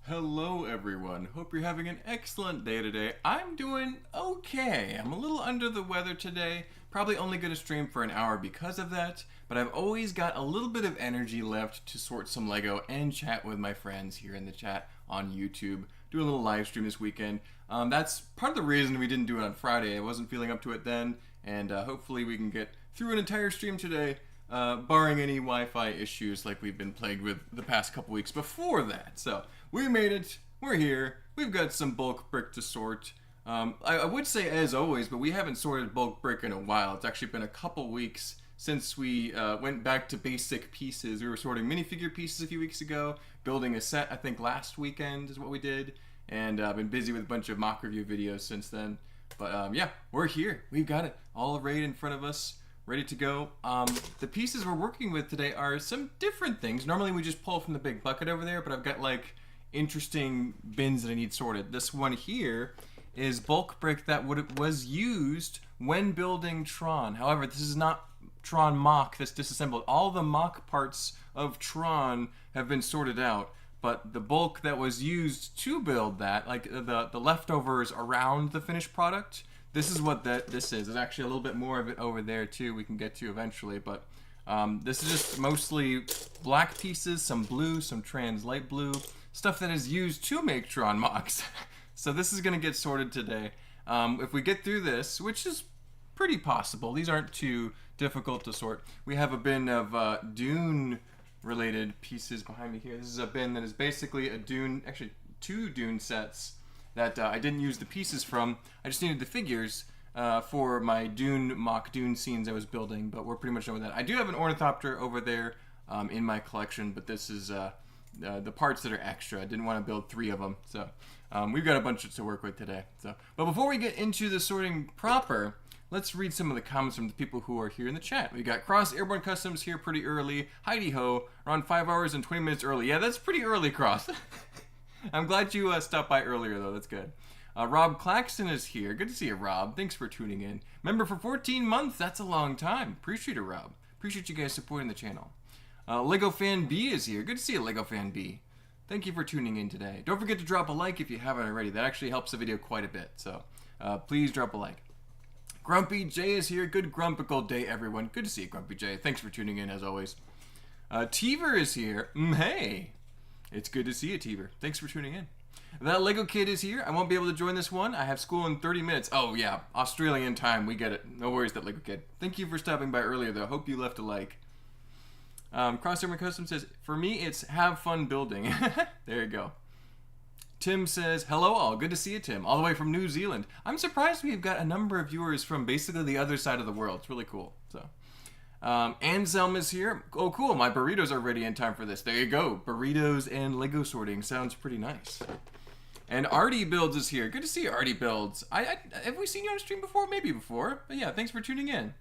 Hello everyone, hope you're having an excellent day today. I'm doing okay. I'm a little under the weather today. Probably only going to stream for an hour because of that, but I've always got a little bit of energy left to sort some Lego and chat with my friends here in the chat on YouTube. Do a little live stream this weekend. That's part of the reason we didn't do it on Friday. I wasn't feeling up to it then, and hopefully we can get through an entire stream today, barring any Wi-Fi issues like we've been plagued with the past couple weeks before that. So we made it. We're here. We've got some bulk brick to sort. I would say as always, but we haven't sorted bulk brick in a while. It's actually been a couple weeks since we went back to basic pieces. We were sorting minifigure pieces a few weeks ago, building a set I think last weekend is what we did, and I've been busy with a bunch of mock review videos since then. But yeah, we're here. We've got it all arrayed in front of us, ready to go. The pieces we're working with today are some different things. Normally we just pull from the big bucket over there, but I've got like interesting bins that I need sorted. This one here is bulk brick that was used when building Tron. However, this is not Tron mock that's disassembled. All the mock parts of Tron have been sorted out, but the bulk that was used to build that, like the leftovers around the finished product, this is what this is. There's actually a little bit more of it over there too we can get to eventually, but this is just mostly black pieces, some blue, some trans light blue, stuff that is used to make Tron mocks. So this is going to get sorted today. If we get through this, which is pretty possible, these aren't too difficult to sort. We have a bin of Dune related pieces behind me here. This is a bin that is basically a Dune, actually two Dune sets that I didn't use the pieces from. I just needed the figures for my Dune mock Dune scenes I was building, but we're pretty much done with that. I do have an ornithopter over there in my collection, but this is the parts that are extra. I didn't want to build 3 of them, so we've got a bunch to work with today. But before we get into the sorting proper, let's read some of the comments from the people who are here in the chat. We got Cross Airborne Customs here pretty early. Heidi Ho, around 5 hours and 20 minutes early. Yeah, that's pretty early, Cross. I'm glad you stopped by earlier, though. That's good. Rob Claxton is here. Good to see you, Rob. Thanks for tuning in. Member for 14 months. That's a long time. Appreciate it, Rob. Appreciate you guys supporting the channel. Lego Fan B is here. Good to see you, Lego Fan B. Thank you for tuning in today. Don't forget to drop a like if you haven't already. That actually helps the video quite a bit. So please drop a like. Grumpy J is here. Good grumpical day, everyone. Good to see you, Grumpy J. Thanks for tuning in, as always. Teaver is here. Hey. It's good to see you, Teaver. Thanks for tuning in. That Lego Kid is here. I won't be able to join this one. I have school in 30 minutes. Oh, yeah. Australian time. We get it. No worries, that Lego Kid. Thank you for stopping by earlier, though. Hope you left a like. Crossover Custom says, for me, it's have fun building. There you go. Tim says, hello all. Good to see you, Tim. All the way from New Zealand. I'm surprised we've got a number of viewers from basically the other side of the world. It's really cool. So, Anselm is here. Oh, cool. My burritos are ready in time for this. There you go. Burritos and Lego sorting. Sounds pretty nice. And Artie Builds is here. Good to see you, Artie Builds. Have we seen you on stream before? Maybe before. But yeah, thanks for tuning in.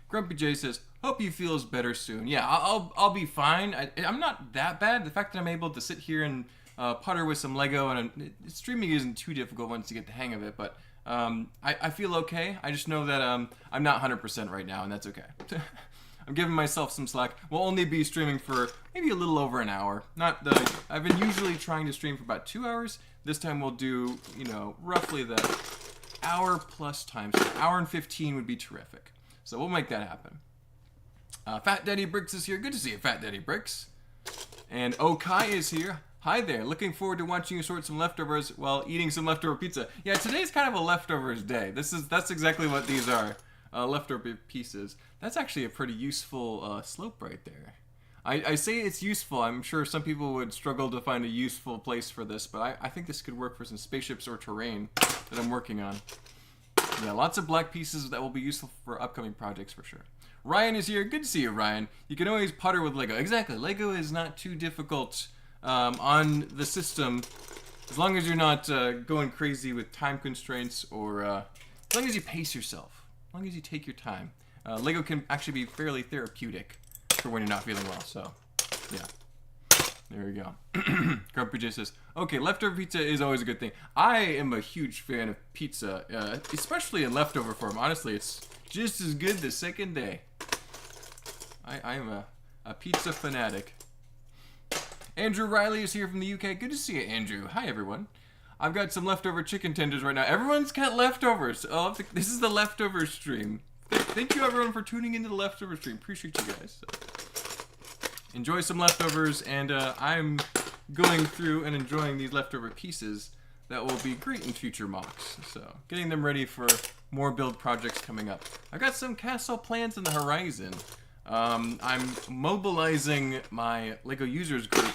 Grumpy J says, hope you feels better soon. Yeah, I'll be fine. I'm not that bad. The fact that I'm able to sit here and putter with some Lego and streaming isn't too difficult once you get the hang of it. But I feel okay. I just know that I'm not 100% right now, and that's okay. I'm giving myself some slack. We'll only be streaming for maybe a little over an hour. I've been usually trying to stream for about 2 hours. This time we'll do, roughly the hour plus time. So hour and 15 would be terrific. So we'll make that happen. Fat Daddy Bricks is here. Good to see you, Fat Daddy Bricks. And Okai is here. Hi there. Looking forward to watching you sort some leftovers while eating some leftover pizza. Yeah, today's kind of a leftovers day. That's exactly what these are. Leftover pieces. That's actually a pretty useful slope right there. I say it's useful. I'm sure some people would struggle to find a useful place for this, but I think this could work for some spaceships or terrain that I'm working on. Yeah, lots of black pieces that will be useful for upcoming projects for sure. Ryan is here. Good to see you, Ryan. You can always putter with Lego. Exactly. Lego is not too difficult on the system, as long as you're not going crazy with time constraints, or as long as you pace yourself, as long as you take your time. Lego can actually be fairly therapeutic for when you're not feeling well, so yeah. There we go. Grumpy J says, okay, leftover pizza is always a good thing. I am a huge fan of pizza, especially in leftover form. Honestly, it's just as good the second day. I am a pizza fanatic. Andrew Riley is here from the UK. Good to see you, Andrew. Hi, everyone. I've got some leftover chicken tenders right now. Everyone's got leftovers. Oh, this is the leftover stream. Thank you, everyone, for tuning into the leftover stream. Appreciate you guys. Enjoy some leftovers, and I'm going through and enjoying these leftover pieces that will be great in future mocks. So, getting them ready for more build projects coming up. I've got some castle plans on the horizon. I'm mobilizing my LEGO users group,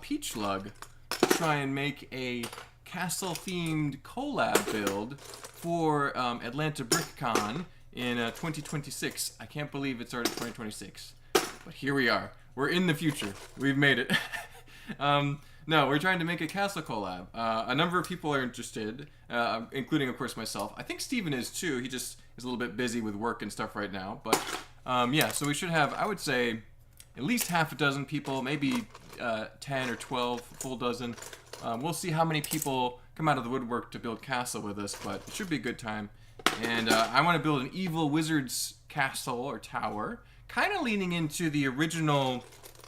Peach Lug, to try and make a castle-themed collab build for Atlanta BrickCon in 2026. I can't believe it's already 2026, but here we are. We're in the future. We've made it. No, we're trying to make a castle collab. A number of people are interested, including, of course, myself. I think Steven is, too. He just is a little bit busy with work and stuff right now. But, yeah, so we should have, I would say, at least half a dozen people, maybe 10 or 12, full dozen. We'll see how many people come out of the woodwork to build castle with us, but it should be a good time. And I want to build an evil wizard's castle or tower, kind of leaning into the original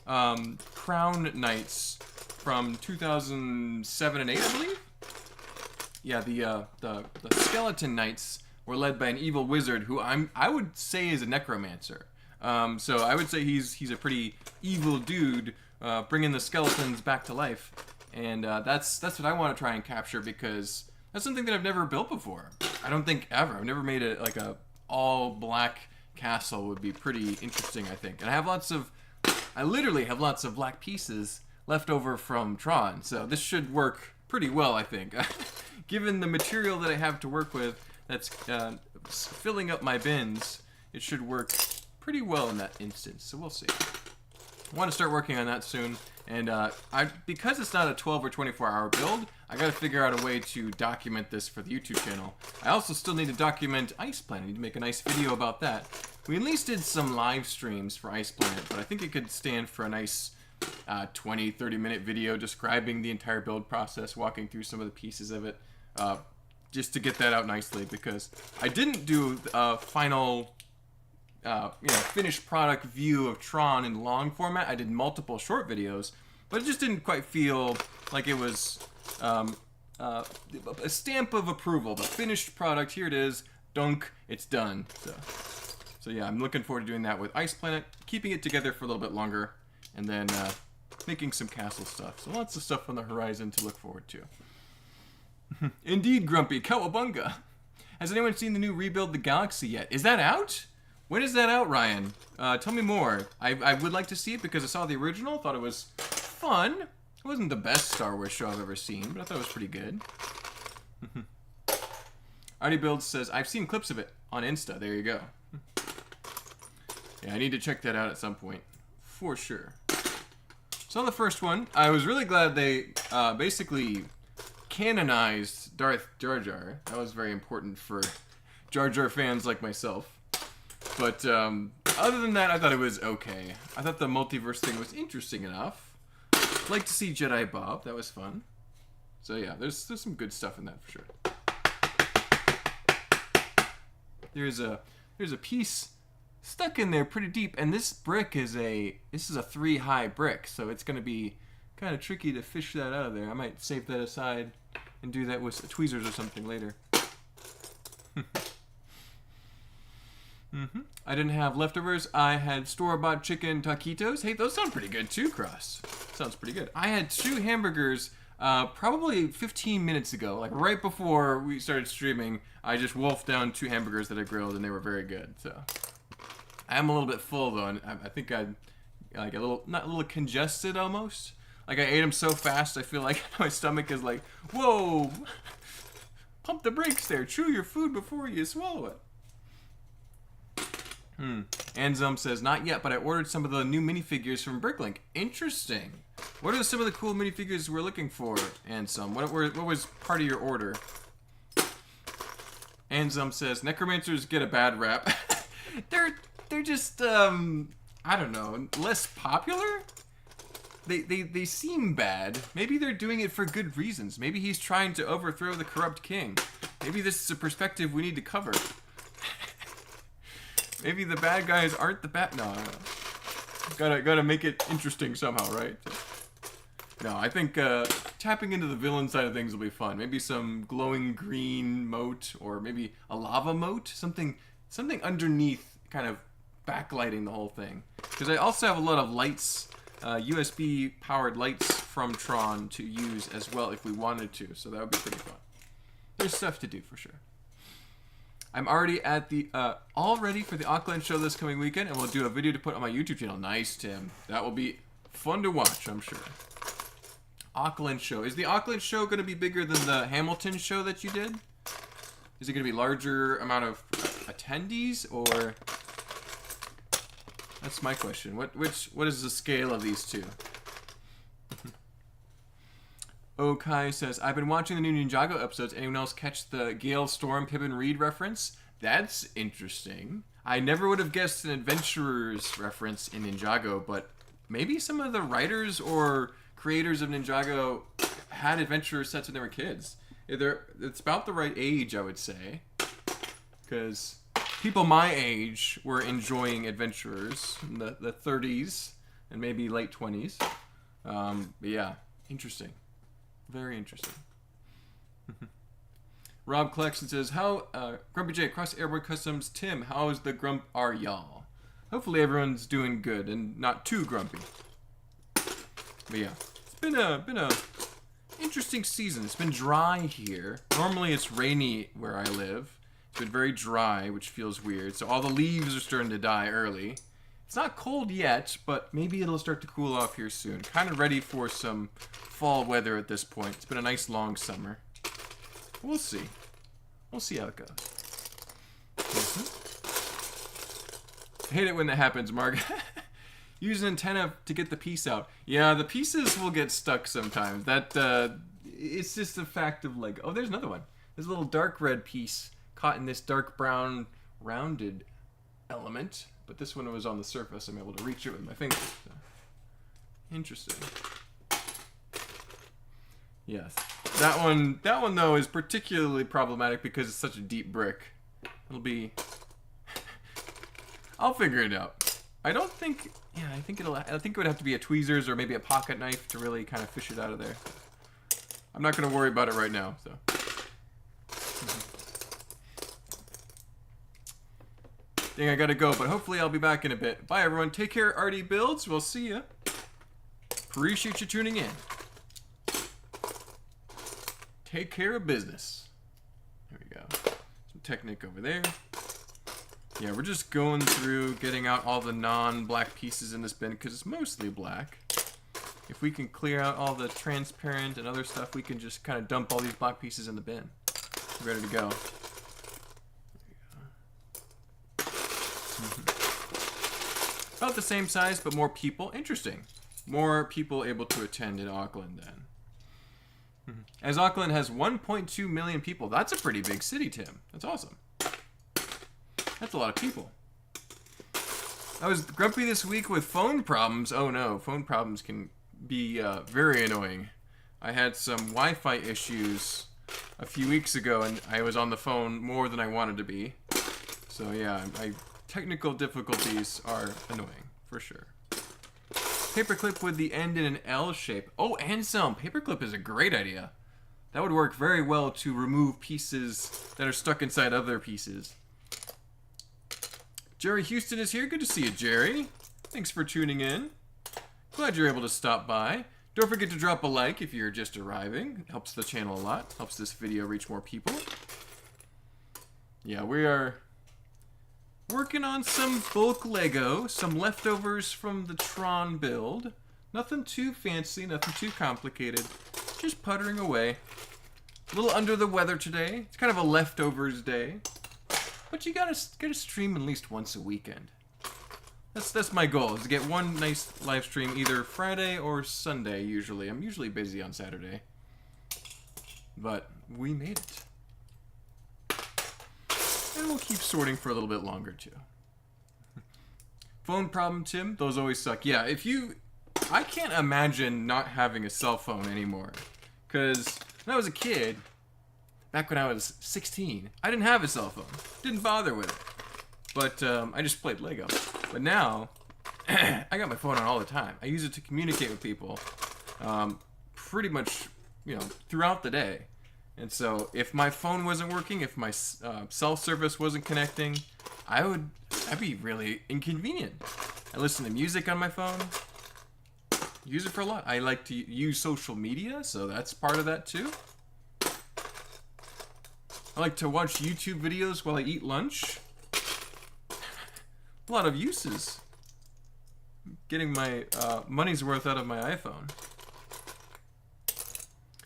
Crown Knights from 2007 and 8, I believe. Yeah, the Skeleton Knights were led by an evil wizard who I would say is a necromancer. So I would say he's a pretty evil dude, bringing the skeletons back to life, and that's what I want to try and capture, because that's something that I've never built before. I don't think ever. I've never made it like a all black castle. Would be pretty interesting, I think. And I literally have lots of black pieces left over from Tron, so this should work pretty well, I think. Given the material that I have to work with that's filling up my bins, it should work pretty well in that instance, so we'll see. I want to start working on that soon, and because it's not a 12 or 24-hour build, I got to figure out a way to document this for the YouTube channel. I also still need to document Ice Planet. I need to make a nice video about that. We at least did some live streams for Ice Planet, but I think it could stand for a nice 20-30 minute video describing the entire build process, walking through some of the pieces of it, just to get that out nicely, because I didn't do a final finished product view of Tron in long format. I did multiple short videos, but it just didn't quite feel like it was a stamp of approval. The finished product, here it is, dunk, it's done. So yeah, I'm looking forward to doing that with Ice Planet, keeping it together for a little bit longer, and then making some castle stuff. So lots of stuff on the horizon to look forward to. Indeed, Grumpy, Cowabunga. Has anyone seen the new Rebuild the Galaxy yet? Is that out? When is that out, Ryan? Tell me more. I would like to see it because I saw the original, thought it was fun. It wasn't the best Star Wars show I've ever seen, but I thought it was pretty good. Artie Builds says, I've seen clips of it on Insta. There you go. Yeah, I need to check that out at some point. For sure. So the first one, I was really glad they basically canonized Darth Jar Jar. That was very important for Jar Jar fans like myself. But other than that, I thought it was okay. I thought the multiverse thing was interesting enough. Like to see Jedi Bob. That was fun. So yeah, there's some good stuff in that for sure. There's a piece stuck in there pretty deep, and this brick is a 3-high brick, so it's gonna be kind of tricky to fish that out of there. I might save that aside and do that with tweezers or something later. I didn't have leftovers. I had store-bought chicken taquitos. Hey, those sound pretty good too, Cross. Sounds pretty good. I had 2 hamburgers probably 15 minutes ago, like right before we started streaming. I just wolfed down 2 hamburgers that I grilled, and they were very good. So I'm a little bit full though, and I think I'm like not a little congested almost. Like I ate them so fast, I feel like my stomach is like, whoa, pump the brakes there. Chew your food before you swallow it. Anzum says, not yet, but I ordered some of the new minifigures from Bricklink. Interesting. What are some of the cool minifigures we're looking for, Anzum? What was part of your order? Anzum says, necromancers get a bad rap. They're just, I don't know, less popular? They seem bad. Maybe they're doing it for good reasons. Maybe he's trying to overthrow the corrupt king. Maybe this is a perspective we need to cover. Maybe the bad guys aren't the bad. No. Gotta make it interesting somehow, right? No, I think tapping into the villain side of things will be fun. Maybe some glowing green moat, or maybe a lava moat, something underneath, kind of backlighting the whole thing. Because I also have a lot of lights, USB powered lights from Tron to use as well if we wanted to. So that would be pretty fun. There's stuff to do for sure. I'm already at the all ready for the Auckland show this coming weekend, and we'll do a video to put on my YouTube channel. Nice, Tim. That will be fun to watch, I'm sure. Auckland show. Is the Auckland show going to be bigger than the Hamilton show that you did? Is it going to be larger amount of attendees, or? That's my question. What is the scale of these two? Okai says, I've been watching the new Ninjago episodes. Anyone else catch the Gale Storm Pippin Reed reference? That's interesting. I never would have guessed an Adventurers reference in Ninjago, but maybe some of the writers or creators of Ninjago had Adventurer sets when they were kids. It's about the right age, I would say. Because people my age were enjoying Adventurers in the 30s and maybe late 20s. But yeah, interesting. Very interesting. Rob Collection says, "How Grumpy J Cross Airboard Customs Tim? How's the grump are y'all? Hopefully everyone's doing good and not too grumpy." But yeah, it's been a interesting season. It's been dry here. Normally it's rainy where I live. It's been very dry, which feels weird. So all the leaves are starting to die early. It's not cold yet, but maybe it'll start to cool off here soon. Kind of ready for some fall weather at this point. It's been a nice long summer. We'll see. We'll see how it goes. I hate it when that happens, Mark. Use an antenna to get the piece out. Yeah, the pieces will get stuck sometimes. It's just a fact of like, oh, there's another one. There's a little dark red piece caught in this dark brown rounded element. But this one was on the surface. I'm able to reach it with my fingers. So. Interesting. Yes. That one though is particularly problematic because it's such a deep brick. It'll be I'll figure it out. I think it would have to be a tweezers or maybe a pocket knife to really kind of fish it out of there. I'm not going to worry about it right now, so. Dang, I gotta go, but hopefully I'll be back in a bit. Bye, everyone. Take care, Artie Builds. We'll see ya. Appreciate you tuning in. Take care of business. There we go. Some Technic over there. Yeah, we're just going through, getting out all the non-black pieces in this bin, because it's mostly black. If we can clear out all the transparent and other stuff, we can just kind of dump all these black pieces in the bin. We're ready to go. About the same size, but more people. Interesting. More people able to attend in Auckland then. As Auckland has 1.2 million people. That's a pretty big city, Tim. That's awesome. That's a lot of people. I was grumpy this week with phone problems. Oh no, phone problems can be very annoying. I had some Wi-Fi issues a few weeks ago, and I was on the phone more than I wanted to be. So yeah, technical difficulties are annoying, for sure. Paperclip with the end in an L shape. Oh, Anselm, paperclip is a great idea. That would work very well to remove pieces that are stuck inside other pieces. Jerry Houston is here. Good to see you, Jerry. Thanks for tuning in. Glad you're able to stop by. Don't forget to drop a like if you're just arriving. It helps the channel a lot. Helps this video reach more people. Yeah, we are working on some bulk Lego, some leftovers from the Tron build. Nothing too fancy, nothing too complicated. Just puttering away. A little under the weather today. It's kind of a leftovers day. But you gotta stream at least once a weekend. That's my goal, is to get one nice live stream either Friday or Sunday usually. I'm usually busy on Saturday. But we made it. And we'll keep sorting for a little bit longer too. Phone problem, Tim? Those always suck. Yeah, I can't imagine not having a cell phone anymore. Because when I was a kid, back when I was 16, I didn't have a cell phone. Didn't bother with it. But I just played Lego. But now, I got my phone on all the time. I use it to communicate with people. pretty much, you know, throughout the day. And so if my phone wasn't working, if my cell service wasn't connecting, that'd be really inconvenient. I listen to music on my phone. Use it for a lot. I like to use social media, so that's part of that too. I like to watch YouTube videos while I eat lunch. A lot of uses. Getting my money's worth out of my iPhone.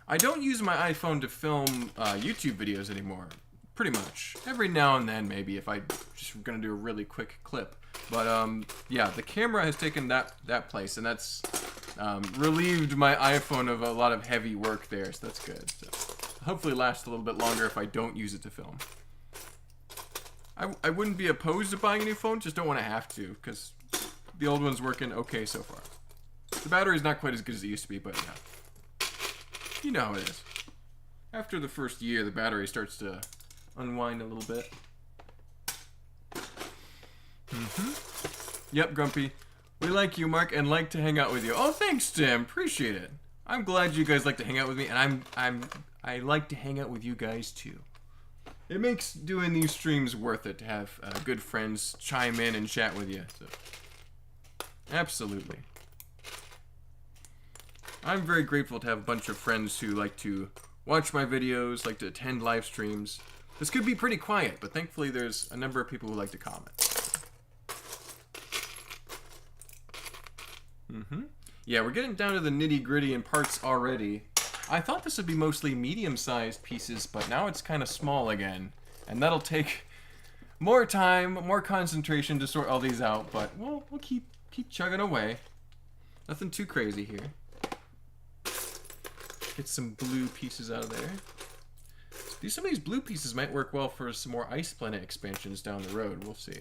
I don't use my iPhone to film YouTube videos anymore. Pretty much. Every now and then, maybe, if I just gonna do a really quick clip. But yeah, the camera has taken that place, and that's relieved my iPhone of a lot of heavy work there, so that's good. So hopefully lasts a little bit longer if I don't use it to film. I wouldn't be opposed to buying a new phone, just don't want to have to, because the old one's working okay so far. The battery's not quite as good as it used to be, but yeah. You know how it is. After the first year, the battery starts to unwind a little bit. Yep, Grumpy. We like you, Mark, and like to hang out with you. Oh, thanks, Tim. Appreciate it. I'm glad you guys like to hang out with me, and I like to hang out with you guys too. It makes doing these streams worth it to have good friends chime in and chat with you. So. Absolutely. I'm very grateful to have a bunch of friends who like to watch my videos, like to attend live streams. This could be pretty quiet, but thankfully there's a number of people who like to comment. Yeah, we're getting down to the nitty-gritty and parts already. I thought this would be mostly medium-sized pieces, but now it's kind of small again. And that'll take more time, more concentration to sort all these out, but we'll keep chugging away. Nothing too crazy here. Get some blue pieces out of there. Some of these blue pieces might work well for some more Ice Planet expansions down the road. We'll see.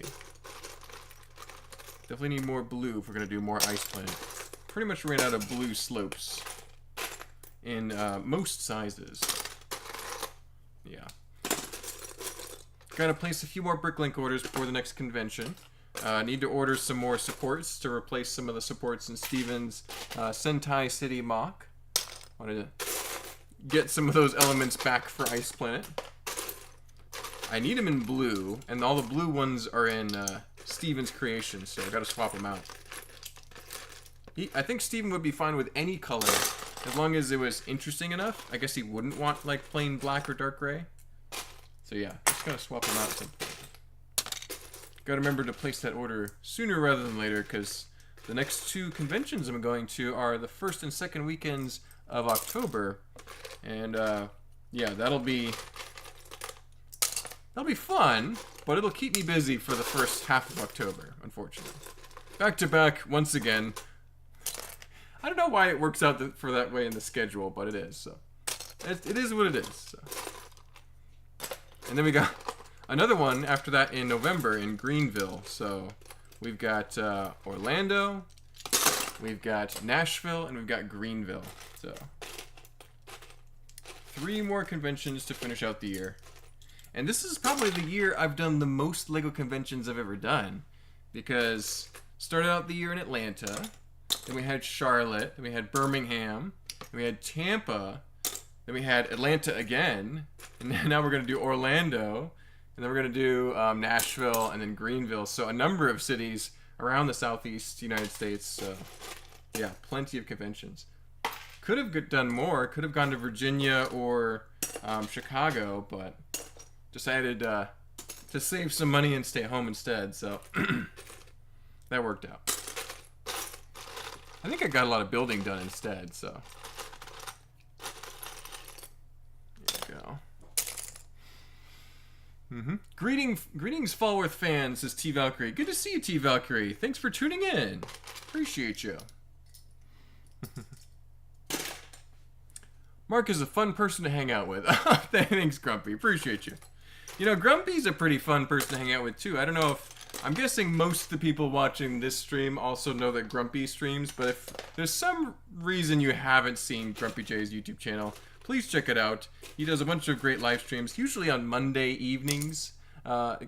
Definitely need more blue if we're going to do more Ice Planet. Pretty much ran out of blue slopes in most sizes. Yeah. Gotta place a few more Bricklink orders before the next convention. Need to order some more supports to replace some of the supports in Steven's Sentai City mock. Wanted to get some of those elements back for Ice Planet. I need them in blue, and all the blue ones are in Steven's creation, so I gotta swap them out. I think Steven would be fine with any color, as long as it was interesting enough. I guess he wouldn't want, like, plain black or dark gray. So yeah, just gotta swap them out at some point. Gotta remember to place that order sooner rather than later, because the next two conventions I'm going to are the first and second weekends of October. And, yeah, that'll be fun, but it'll keep me busy for the first half of October, unfortunately. Back to back, once again. I don't know why it works out for that way in the schedule, but it is, so. It is what it is, so. And then we got another one after that in November in Greenville, so we've got Orlando, we've got Nashville, and we've got Greenville, so. 3 more conventions to finish out the year. And this is probably the year I've done the most LEGO conventions I've ever done, because started out the year in Atlanta, then we had Charlotte, then we had Birmingham, then we had Tampa, then we had Atlanta again, and then now we're going to do Orlando, and then we're going to do Nashville, and then Greenville. So a number of cities around the southeast United States. So yeah, plenty of conventions. Could have done more. Could have gone to Virginia or Chicago, but decided to save some money and stay home instead. So that worked out. I think I got a lot of building done instead, so. There you go. Greetings, Fallworth fans, says T. Valkyrie. Good to see you, T. Valkyrie. Thanks for tuning in. Appreciate you. Mark is a fun person to hang out with. Thanks, Grumpy. Appreciate you. You know, Grumpy's a pretty fun person to hang out with, too. I don't know if... I'm guessing most of the people watching this stream also know that Grumpy streams, but if there's some reason you haven't seen Grumpy J's YouTube channel, please check it out. He does a bunch of great live streams, usually on Monday evenings.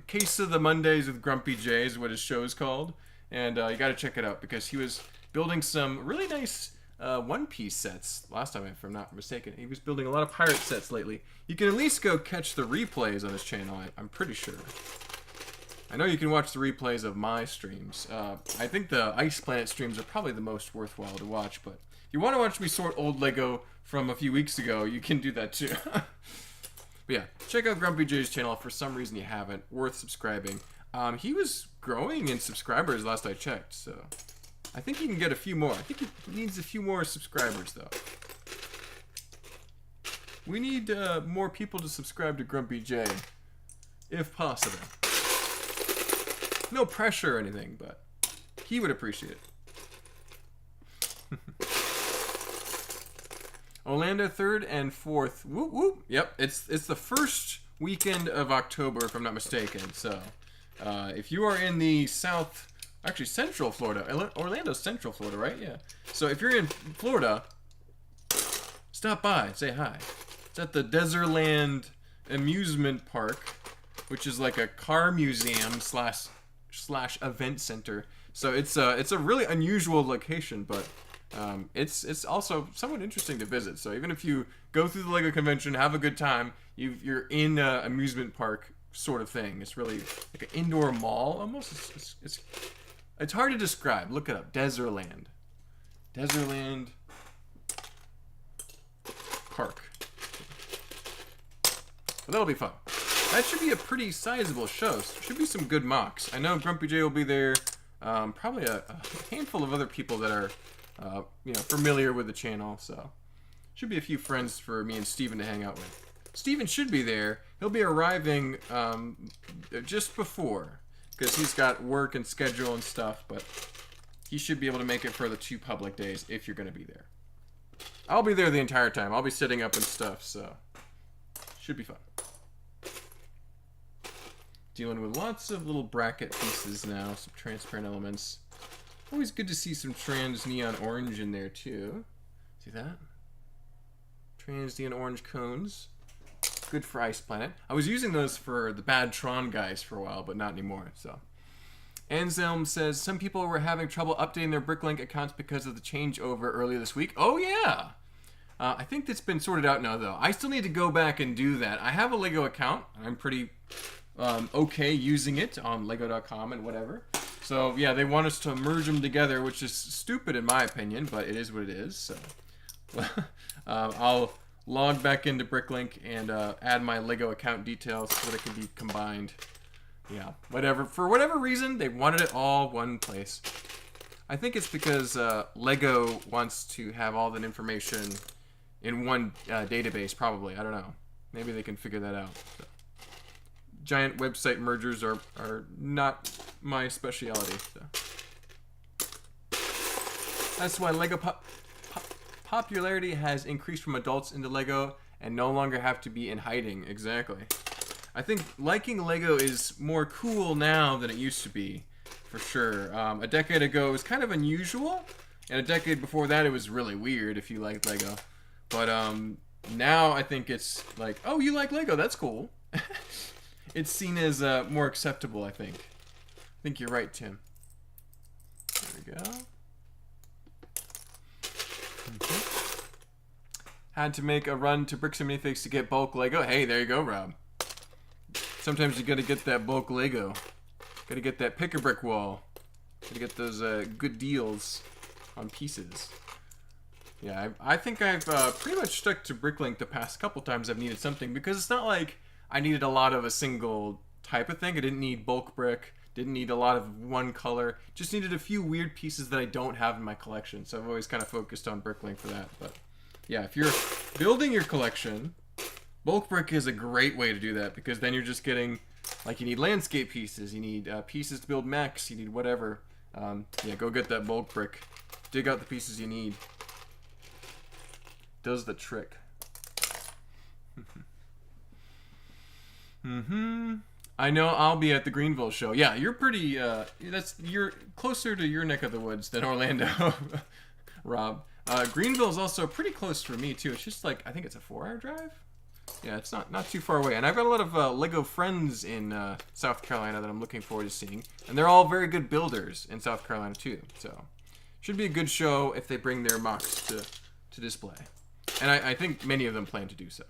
Case of the Mondays with Grumpy J is what his show is called. And you gotta check it out, because he was building some really nice one-piece sets last time, if I'm not mistaken. He was building a lot of pirate sets lately. You can at least go catch the replays on his channel, I'm pretty sure. I know you can watch the replays of my streams. I think the Ice Planet streams are probably the most worthwhile to watch, but if you want to watch me sort old Lego from a few weeks ago, you can do that too. But yeah, check out Grumpy J's channel if for some reason you haven't. Worth subscribing. He was growing in subscribers last I checked, so I think he can get a few more. I think he needs a few more subscribers, though. We need more people to subscribe to Grumpy J, if possible. No pressure or anything, but he would appreciate it. Orlando 3rd and 4th. Whoop, whoop. Yep, it's the first weekend of October, if I'm not mistaken. So, if you are in the Central Florida. Orlando's Central Florida, right? Yeah. So if you're in Florida, stop by, say hi. It's at the Desertland Amusement Park, which is like a car museum slash event center. So it's a really unusual location, but it's also somewhat interesting to visit. So even if you go through the Lego convention, have a good time, you're in an amusement park sort of thing. It's really like an indoor mall almost. It's hard to describe. Look it up. Desertland Park. But that'll be fun. That should be a pretty sizable show. So should be some good mocks. I know Grumpy J will be there. Probably a handful of other people that are, familiar with the channel. So should be a few friends for me and Steven to hang out with. Steven should be there. He'll be arriving just before, because he's got work and schedule and stuff, but he should be able to make it for the 2 public days if you're going to be there. I'll be there the entire time. I'll be setting up and stuff, so should be fun. Dealing with lots of little bracket pieces now, some transparent elements. Always good to see some trans neon orange in there too. See that? Trans neon orange cones. Good for Ice Planet. I was using those for the bad Tron guys for a while, but not anymore, so. Anselm says, some people were having trouble updating their Bricklink accounts because of the changeover earlier this week. Oh, yeah! I think that's been sorted out now, though. I still need to go back and do that. I have a Lego account. I'm pretty okay using it on Lego.com and whatever. So, yeah, they want us to merge them together, which is stupid in my opinion, but it is what it is, so. I'll log back into Bricklink and add my Lego account details so that it can be combined. Yeah, whatever. For whatever reason, they wanted it all one place. I think it's because Lego wants to have all that information in one database, probably. I don't know. Maybe they can figure that out. So. Giant website mergers are not my specialty. So. That's why Lego popularity has increased from adults into Lego and no longer have to be in hiding. Exactly. I think liking Lego is more cool now than it used to be, for sure. A decade ago it was kind of unusual, and a decade before that it was really weird if you liked Lego. But now I think it's like, oh, you like Lego, that's cool. It's seen as more acceptable, I think. I think you're right, Tim. There we go. Had to make a run to Bricks and Minifigs to get bulk Lego. Hey, there you go, Rob. Sometimes you gotta get that bulk Lego. Gotta get that pick-a-brick wall. Gotta get those good deals on pieces. Yeah, I think I've pretty much stuck to Bricklink the past couple times I've needed something, because it's not like I needed a lot of a single type of thing. I didn't need bulk brick. Didn't need a lot of one color. Just needed a few weird pieces that I don't have in my collection. So I've always kind of focused on Bricklink for that. But yeah, if you're building your collection, bulk brick is a great way to do that, because then you're just getting, like, you need landscape pieces, you need pieces to build mechs, you need whatever. Yeah, go get that bulk brick. Dig out the pieces you need. Does the trick. I know I'll be at the Greenville show. Yeah, you're pretty, you're closer to your neck of the woods than Orlando, Rob. Greenville's also pretty close for me too. It's just like, I think it's a 4-hour drive. Yeah, it's not too far away. And I've got a lot of Lego friends in South Carolina that I'm looking forward to seeing. And they're all very good builders in South Carolina too. So, Should be a good show if they bring their mocks to display. And I think many of them plan to do so.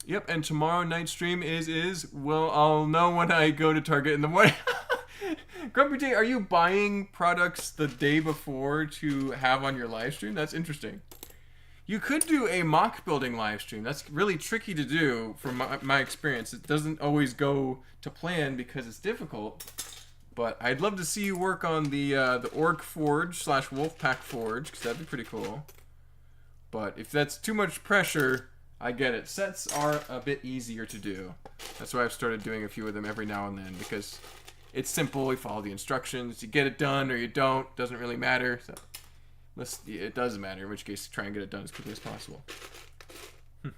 Yep, and tomorrow night stream is well, I'll know when I go to Target in the morning. Grumpy J, are you buying products the day before to have on your live stream? That's interesting. You could do a mock building live stream. That's really tricky to do from my experience. It doesn't always go to plan because it's difficult. But I'd love to see you work on the Orc Forge / Wolfpack Forge, because that'd be pretty cool. But if that's too much pressure, I get it. Sets are a bit easier to do. That's why I've started doing a few of them every now and then, because it's simple. You follow the instructions. You get it done or you don't. Doesn't really matter. So, unless it does matter, in which case try and get it done as quickly as possible. There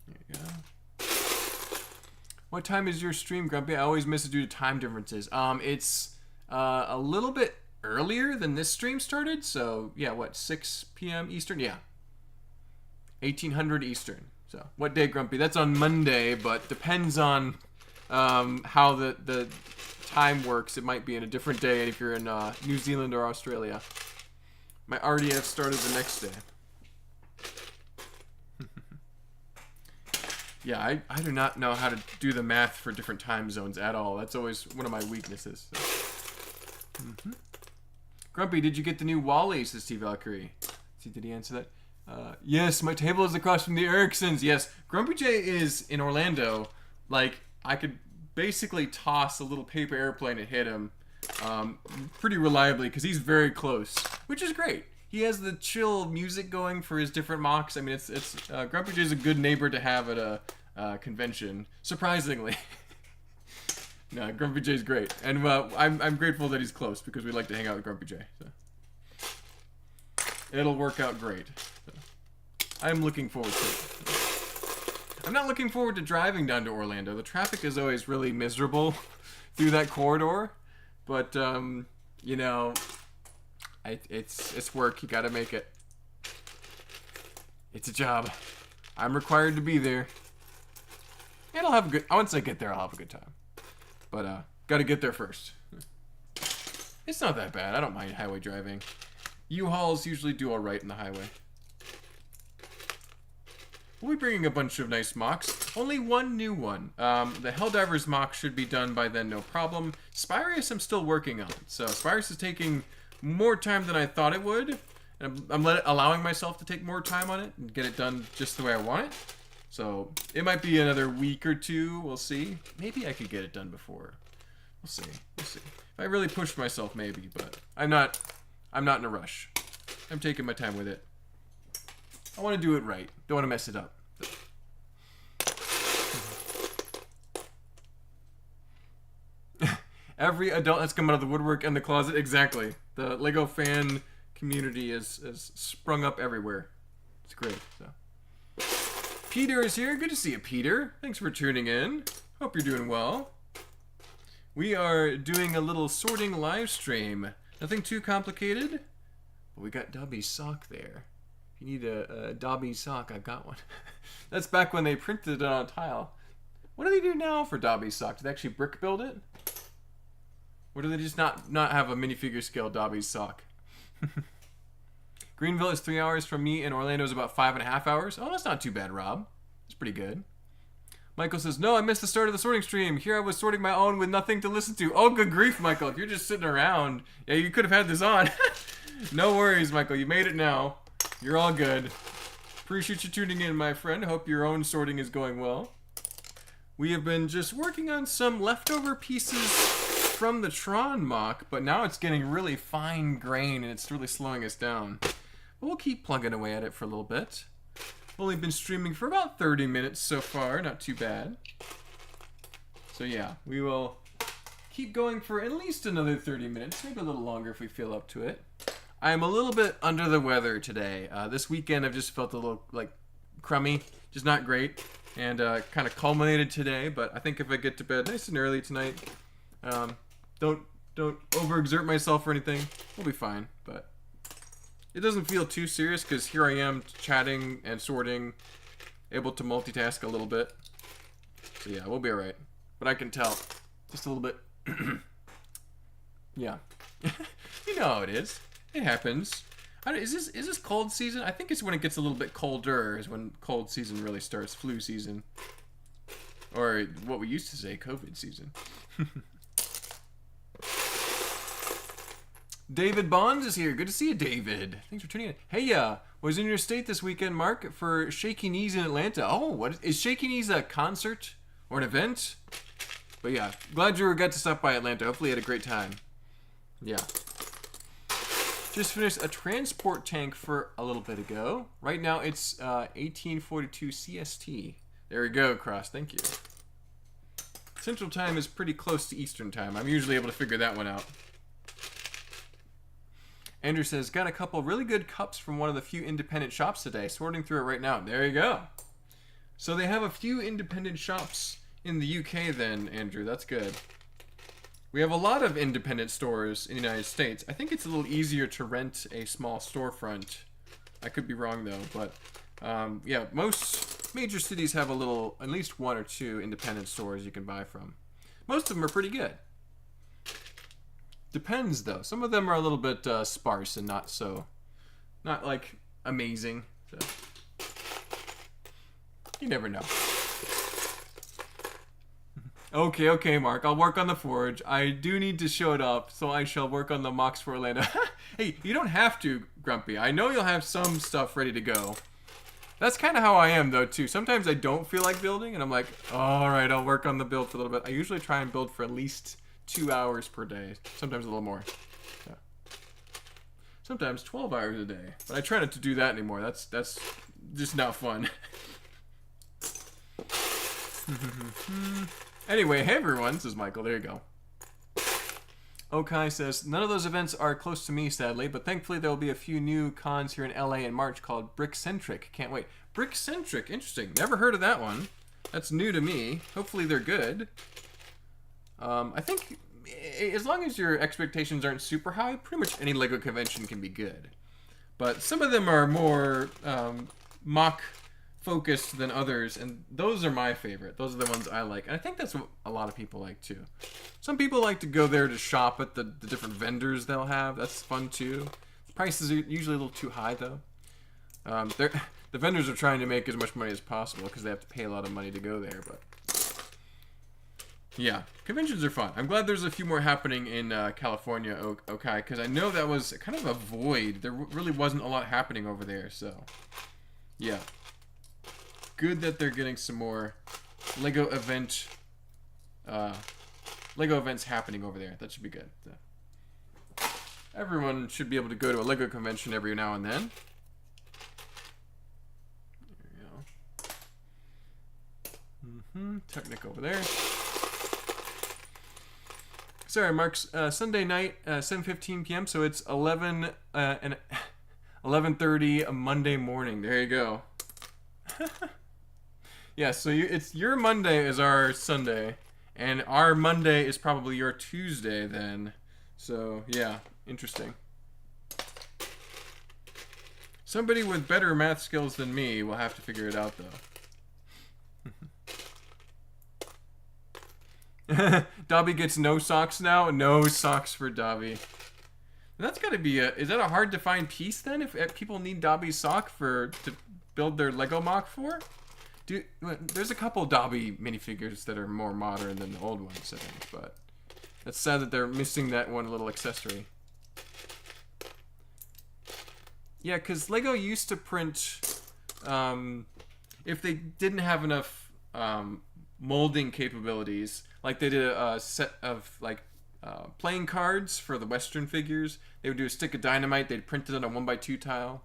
you go. What time is your stream, Grumpy? I always miss it due to time differences. It's a little bit earlier than this stream started. So, yeah, what, 6 p.m. Eastern? Yeah. 1800 Eastern. So, what day, Grumpy? That's on Monday, but depends on how the time works. It might be in a different day if you're in New Zealand or Australia. My RDF started the next day. Yeah, I do not know how to do the math for different time zones at all. That's always one of my weaknesses. So. Grumpy, did you get the new Wally, says Steve Valkyrie. See, did he answer that? Yes, my table is across from the Ericksons. Yes, Grumpy J is in Orlando. Like, I could basically toss a little paper airplane and hit him pretty reliably because he's very close, which is great. He has the chill music going for his different mocks. I mean, it's Grumpy J is a good neighbor to have at a convention, surprisingly. No, Grumpy J's great, and I'm grateful that he's close because we like to hang out with Grumpy J. So. It'll work out great. So. I'm looking forward to it. I'm not looking forward to driving down to Orlando. The traffic is always really miserable through that corridor, but you know, it's work. You gotta make it. It's a job. I'm required to be there. And I'll have a good. Once I get there, I'll have a good time. But gotta get there first. It's not that bad. I don't mind highway driving. U-Hauls usually do all right in the highway. We'll be bringing a bunch of nice mocks. Only one new one. The Helldivers mock should be done by then, no problem. Spyrius I'm still working on. So Spyrius is taking more time than I thought it would. And I'm allowing myself to take more time on it and get it done just the way I want it. So it might be another week or two. We'll see. Maybe I could get it done before. We'll see. We'll see. If I really pushed myself, maybe. But I'm not in a rush. I'm taking my time with it. I want to do it right. Don't want to mess it up. Every adult has come out of the woodwork and the closet. Exactly. The Lego fan community has sprung up everywhere. It's great. So. Peter is here. Good to see you, Peter. Thanks for tuning in. Hope you're doing well. We are doing a little sorting live stream. Nothing too complicated. But we got Dobby's sock there. If you need a Dobby sock, I've got one. That's back when they printed it on a tile. What do they do now for Dobby's sock? Do they actually brick build it? Or do they just not have a minifigure scale Dobby's sock? Greenville is 3 hours from me, and Orlando is about 5.5 hours. Oh, that's not too bad, Rob. That's pretty good. Michael says, no, I missed the start of the sorting stream. Here I was sorting my own with nothing to listen to. Oh, good grief, Michael. If you're just sitting around, yeah, you could have had this on. No worries, Michael. You made it now. You're all good. Appreciate you tuning in, my friend. Hope your own sorting is going well. We have been just working on some leftover pieces from the Tron mock, but now it's getting really fine grain and it's really slowing us down. But we'll keep plugging away at it for a little bit. Only been streaming for about 30 minutes so far, not too bad. So yeah, we will keep going for at least another 30 minutes, maybe a little longer if we feel up to it. I'm a little bit under the weather today. This weekend I've just felt a little like crummy, just not great, and kind of culminated today. But I think if I get to bed nice and early tonight, don't overexert myself or anything, we'll be fine. But it doesn't feel too serious because here I am chatting and sorting, able to multitask a little bit. So yeah, we'll be alright. But I can tell Just a little bit. Yeah. You know how it is. It happens. Is this cold season? I think it's when it gets a little bit colder is when cold season really starts. Flu season. Or what we used to say, COVID season. David Bonds is here. Good to see you, David. Thanks for tuning in. Hey, was in your state this weekend, Mark, for Shaky Knees in Atlanta. Oh, what is Shaky Knees, a concert or an event? But yeah, glad you got to stop by Atlanta. Hopefully you had a great time. Yeah. Just finished a transport tank for a little bit ago. Right now it's 1842 CST. There we go, Cross. Thank you. Central Time is pretty close to Eastern Time. I'm usually able to figure that one out. Andrew says, got a couple really good cups from one of the few independent shops today. Sorting through it right now. There you go. So they have a few independent shops in the UK then, Andrew. That's good. We have a lot of independent stores in the United States. I think it's a little easier to rent a small storefront. I could be wrong though, but yeah, most major cities have at least one or two independent stores you can buy from. Most of them are pretty good. Depends though. Some of them are a little bit sparse and not like amazing. So. You never know. Okay, Mark. I'll work on the forge. I do need to show it up, so I shall work on the mocks for Orlando. Hey, you don't have to, Grumpy. I know you'll have some stuff ready to go. That's kind of how I am, though, too. Sometimes I don't feel like building, and I'm like, all right, I'll work on the build for a little bit. I usually try and build for at least 2 hours per day. Sometimes a little more. Yeah. Sometimes 12 hours a day. But I try not to do that anymore. That's just not fun. Anyway, hey everyone, says Michael. There you go. Okai says, none of those events are close to me, sadly, but thankfully there will be a few new cons here in LA in March called Brickcentric. Can't wait. Brickcentric, interesting. Never heard of that one. That's new to me. Hopefully they're good. I think as long as your expectations aren't super high, pretty much any LEGO convention can be good. But some of them are more mock focused than others, and those are my favorite. Those are the ones I like, and I think that's what a lot of people like too. Some people like to go there to shop at the different vendors they'll have. That's fun too. The prices are usually a little too high though. The vendors are trying to make as much money as possible because they have to pay a lot of money to go there. But yeah, conventions are fun. I'm glad there's a few more happening in California, okay, because I know that was kind of a void. There really wasn't a lot happening over there, so yeah. Good that they're getting some more LEGO events happening over there. That should be good. Everyone should be able to go to a LEGO convention every now and then. There we go. Technic over there. Sorry, Mark's Sunday night, 7:15 p.m. So it's 11:30 Monday morning. There you go. Yeah, so it's your Monday is our Sunday, and our Monday is probably your Tuesday then. So yeah, interesting. Somebody with better math skills than me will have to figure it out though. Dobby gets no socks now. No socks for Dobby. That's got to be is that a hard to find piece then? If people need Dobby's sock to build their Lego mock for? There's a couple Dobby minifigures that are more modern than the old ones, I think, but that's sad that they're missing that one little accessory. Yeah, because Lego used to print, if they didn't have enough molding capabilities, like they did a set of playing cards for the Western figures. They would do a stick of dynamite. They'd print it on a 1x2 tile.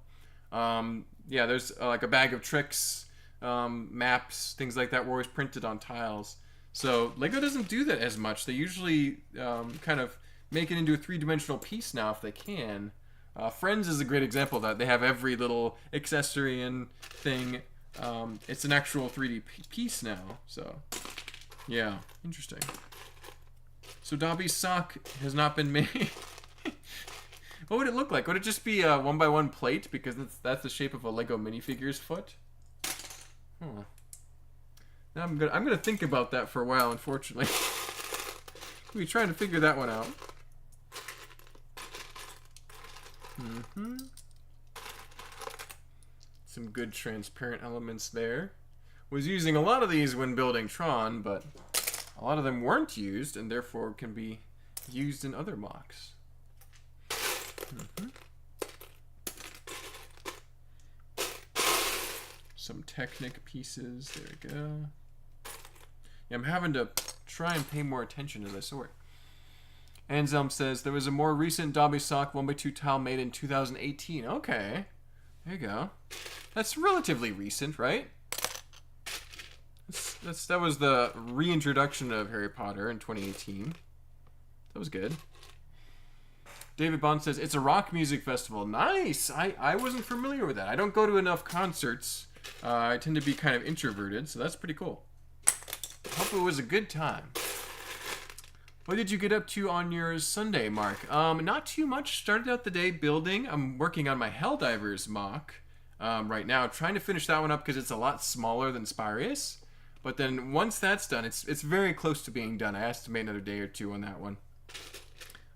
Yeah, there's like a bag of tricks. Maps, things like that were always printed on tiles. So Lego doesn't do that as much. They usually kind of make it into a three-dimensional piece now if they can. Friends is a great example of that. They have every little accessory and thing. It's an actual 3D piece now. So yeah, interesting. So Dobby's sock has not been made. What would it look like? Would it just be a 1x1 plate because that's the shape of a Lego minifigure's foot? Now I'm gonna think about that for a while, unfortunately. We're trying to figure that one out. Some good transparent elements there. Was using a lot of these when building Tron, but a lot of them weren't used and therefore can be used in other mocks. Some Technic pieces, there we go. Yeah, I'm having to try and pay more attention as I sort. Anselm says, there was a more recent Dobby Sock 1x2 tile made in 2018. Okay, there you go. That's relatively recent, right? That was the reintroduction of Harry Potter in 2018. That was good. David Bond says, it's a rock music festival. Nice! I wasn't familiar with that. I don't go to enough concerts. I tend to be kind of introverted, so that's pretty cool. Hope it was a good time. What did you get up to on your Sunday, Mark? Not too much. Started out the day building. I'm working on my Helldivers mock right now. Trying to finish that one up because it's a lot smaller than Spirius. But then once that's done, it's very close to being done. I estimate another day or two on that one.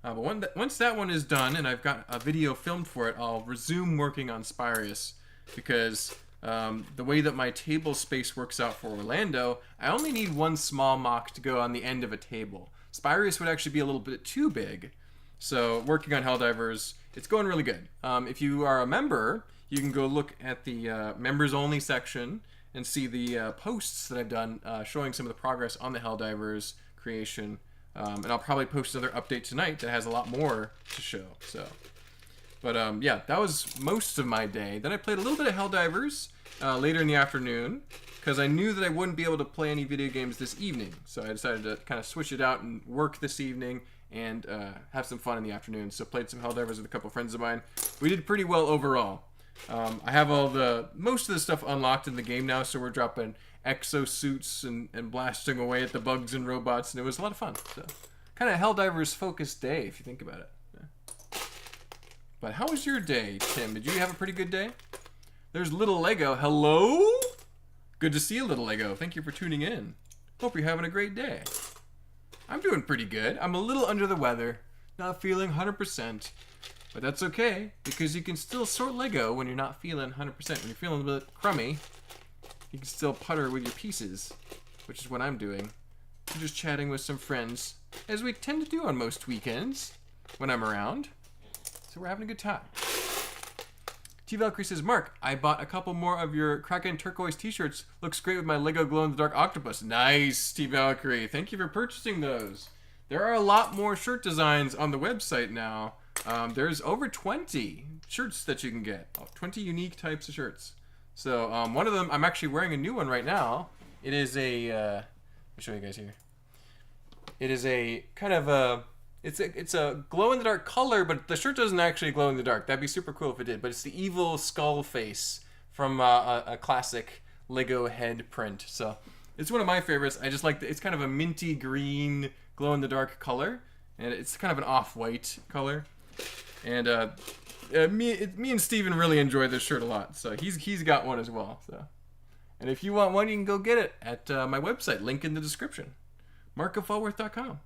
But once that one is done and I've got a video filmed for it, I'll resume working on Spirius because the way that my table space works out for Orlando, I only need one small mock to go on the end of a table. Spirius would actually be a little bit too big. So working on Helldivers, it's going really good. If you are a member, you can go look at the members only section and see the posts that I've done showing some of the progress on the Helldivers creation. And I'll probably post another update tonight that has a lot more to show. So, but yeah, that was most of my day. Then I played a little bit of Helldivers later in the afternoon because I knew that I wouldn't be able to play any video games this evening. So I decided to kind of switch it out and work this evening and have some fun in the afternoon. So played some Helldivers with a couple friends of mine. We did pretty well overall. I have most of the stuff unlocked in the game now, so we're dropping exosuits and blasting away at the bugs and robots, and it was a lot of fun. So, kind of Helldivers focused day, if you think about it. Yeah. But how was your day, Tim? Did you have a pretty good day? There's Little Lego. Hello? Good to see you, Little Lego. Thank you for tuning in. Hope you're having a great day. I'm doing pretty good. I'm a little under the weather. Not feeling 100%. But that's okay, because you can still sort Lego when you're not feeling 100%. When you're feeling a bit crummy, you can still putter with your pieces, which is what I'm doing. I'm just chatting with some friends, as we tend to do on most weekends when I'm around. So we're having a good time. T Valkyrie says, Mark, I bought a couple more of your Kraken turquoise t-shirts. Looks great with my Lego glow-in-the-dark octopus. Nice, T Valkyrie. Thank you for purchasing those. There are a lot more shirt designs on the website now. There's over 20 shirts that you can get. 20 unique types of shirts. So one of them, I'm actually wearing a new one right now. It is a, let me show you guys here. It is a kind of a, it's a glow-in-the-dark color, but the shirt doesn't actually glow in the dark. That'd be super cool if it did. But it's the evil skull face from a classic Lego head print. So it's one of my favorites. I just like it's kind of a minty green glow-in-the-dark color, and it's kind of an off-white color. And me and Steven really enjoy this shirt a lot, so he's got one as well. So, and if you want one, you can go get it at my website, link in the description, markofallworth.com.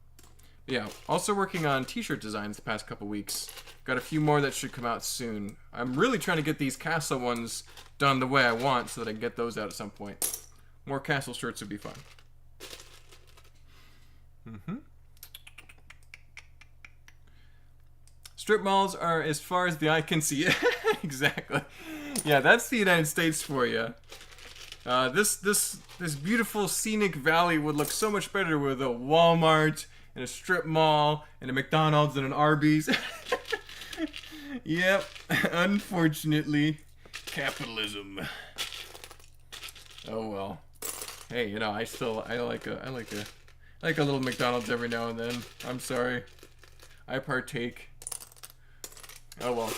Yeah, also working on t-shirt designs the past couple weeks. Got a few more that should come out soon. I'm really trying to get these castle ones done the way I want so that I can get those out at some point. More castle shirts would be fun. Strip malls are as far as the eye can see. Exactly. Yeah, that's the United States for you. This beautiful scenic valley would look so much better with a Walmart and a strip mall and a McDonald's and an Arby's. Yep. Unfortunately, capitalism. Oh well. Hey, you know, I like a little McDonald's every now and then. I'm sorry. I partake. Oh well.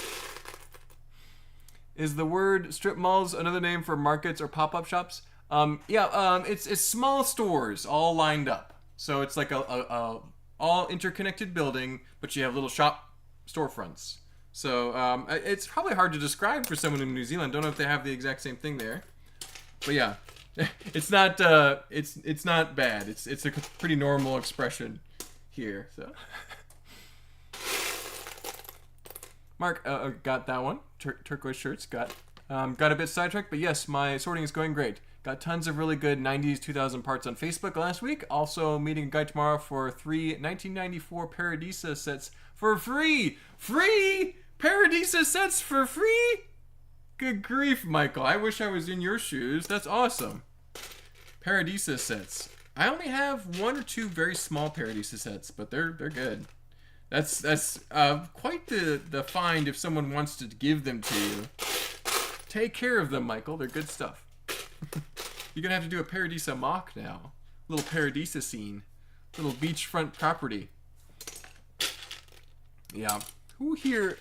Is the word strip malls another name for markets or pop-up shops? It's small stores all lined up. So it's like a all interconnected building, but you have little shop storefronts. So it's probably hard to describe for someone in New Zealand. Don't know if they have the exact same thing there. But yeah, it's not bad. It's a pretty normal expression here. So, Mark got that one. Turquoise shirts got a bit sidetracked, but yes, my sorting is going great. Got tons of really good 90s, 2000 parts on Facebook last week. Also meeting a guy tomorrow for 3 1994 Paradisa sets for free. Free Paradisa sets for free. Good grief, Michael. I wish I was in your shoes. That's awesome. Paradisa sets. I only have 1 or 2 very small Paradisa sets, but they're good. That's quite the find if someone wants to give them to you. Take care of them, Michael. They're good stuff. You're gonna have to do a Paradisa mock now. Little Paradisa scene. Little beachfront property. Yeah. Who here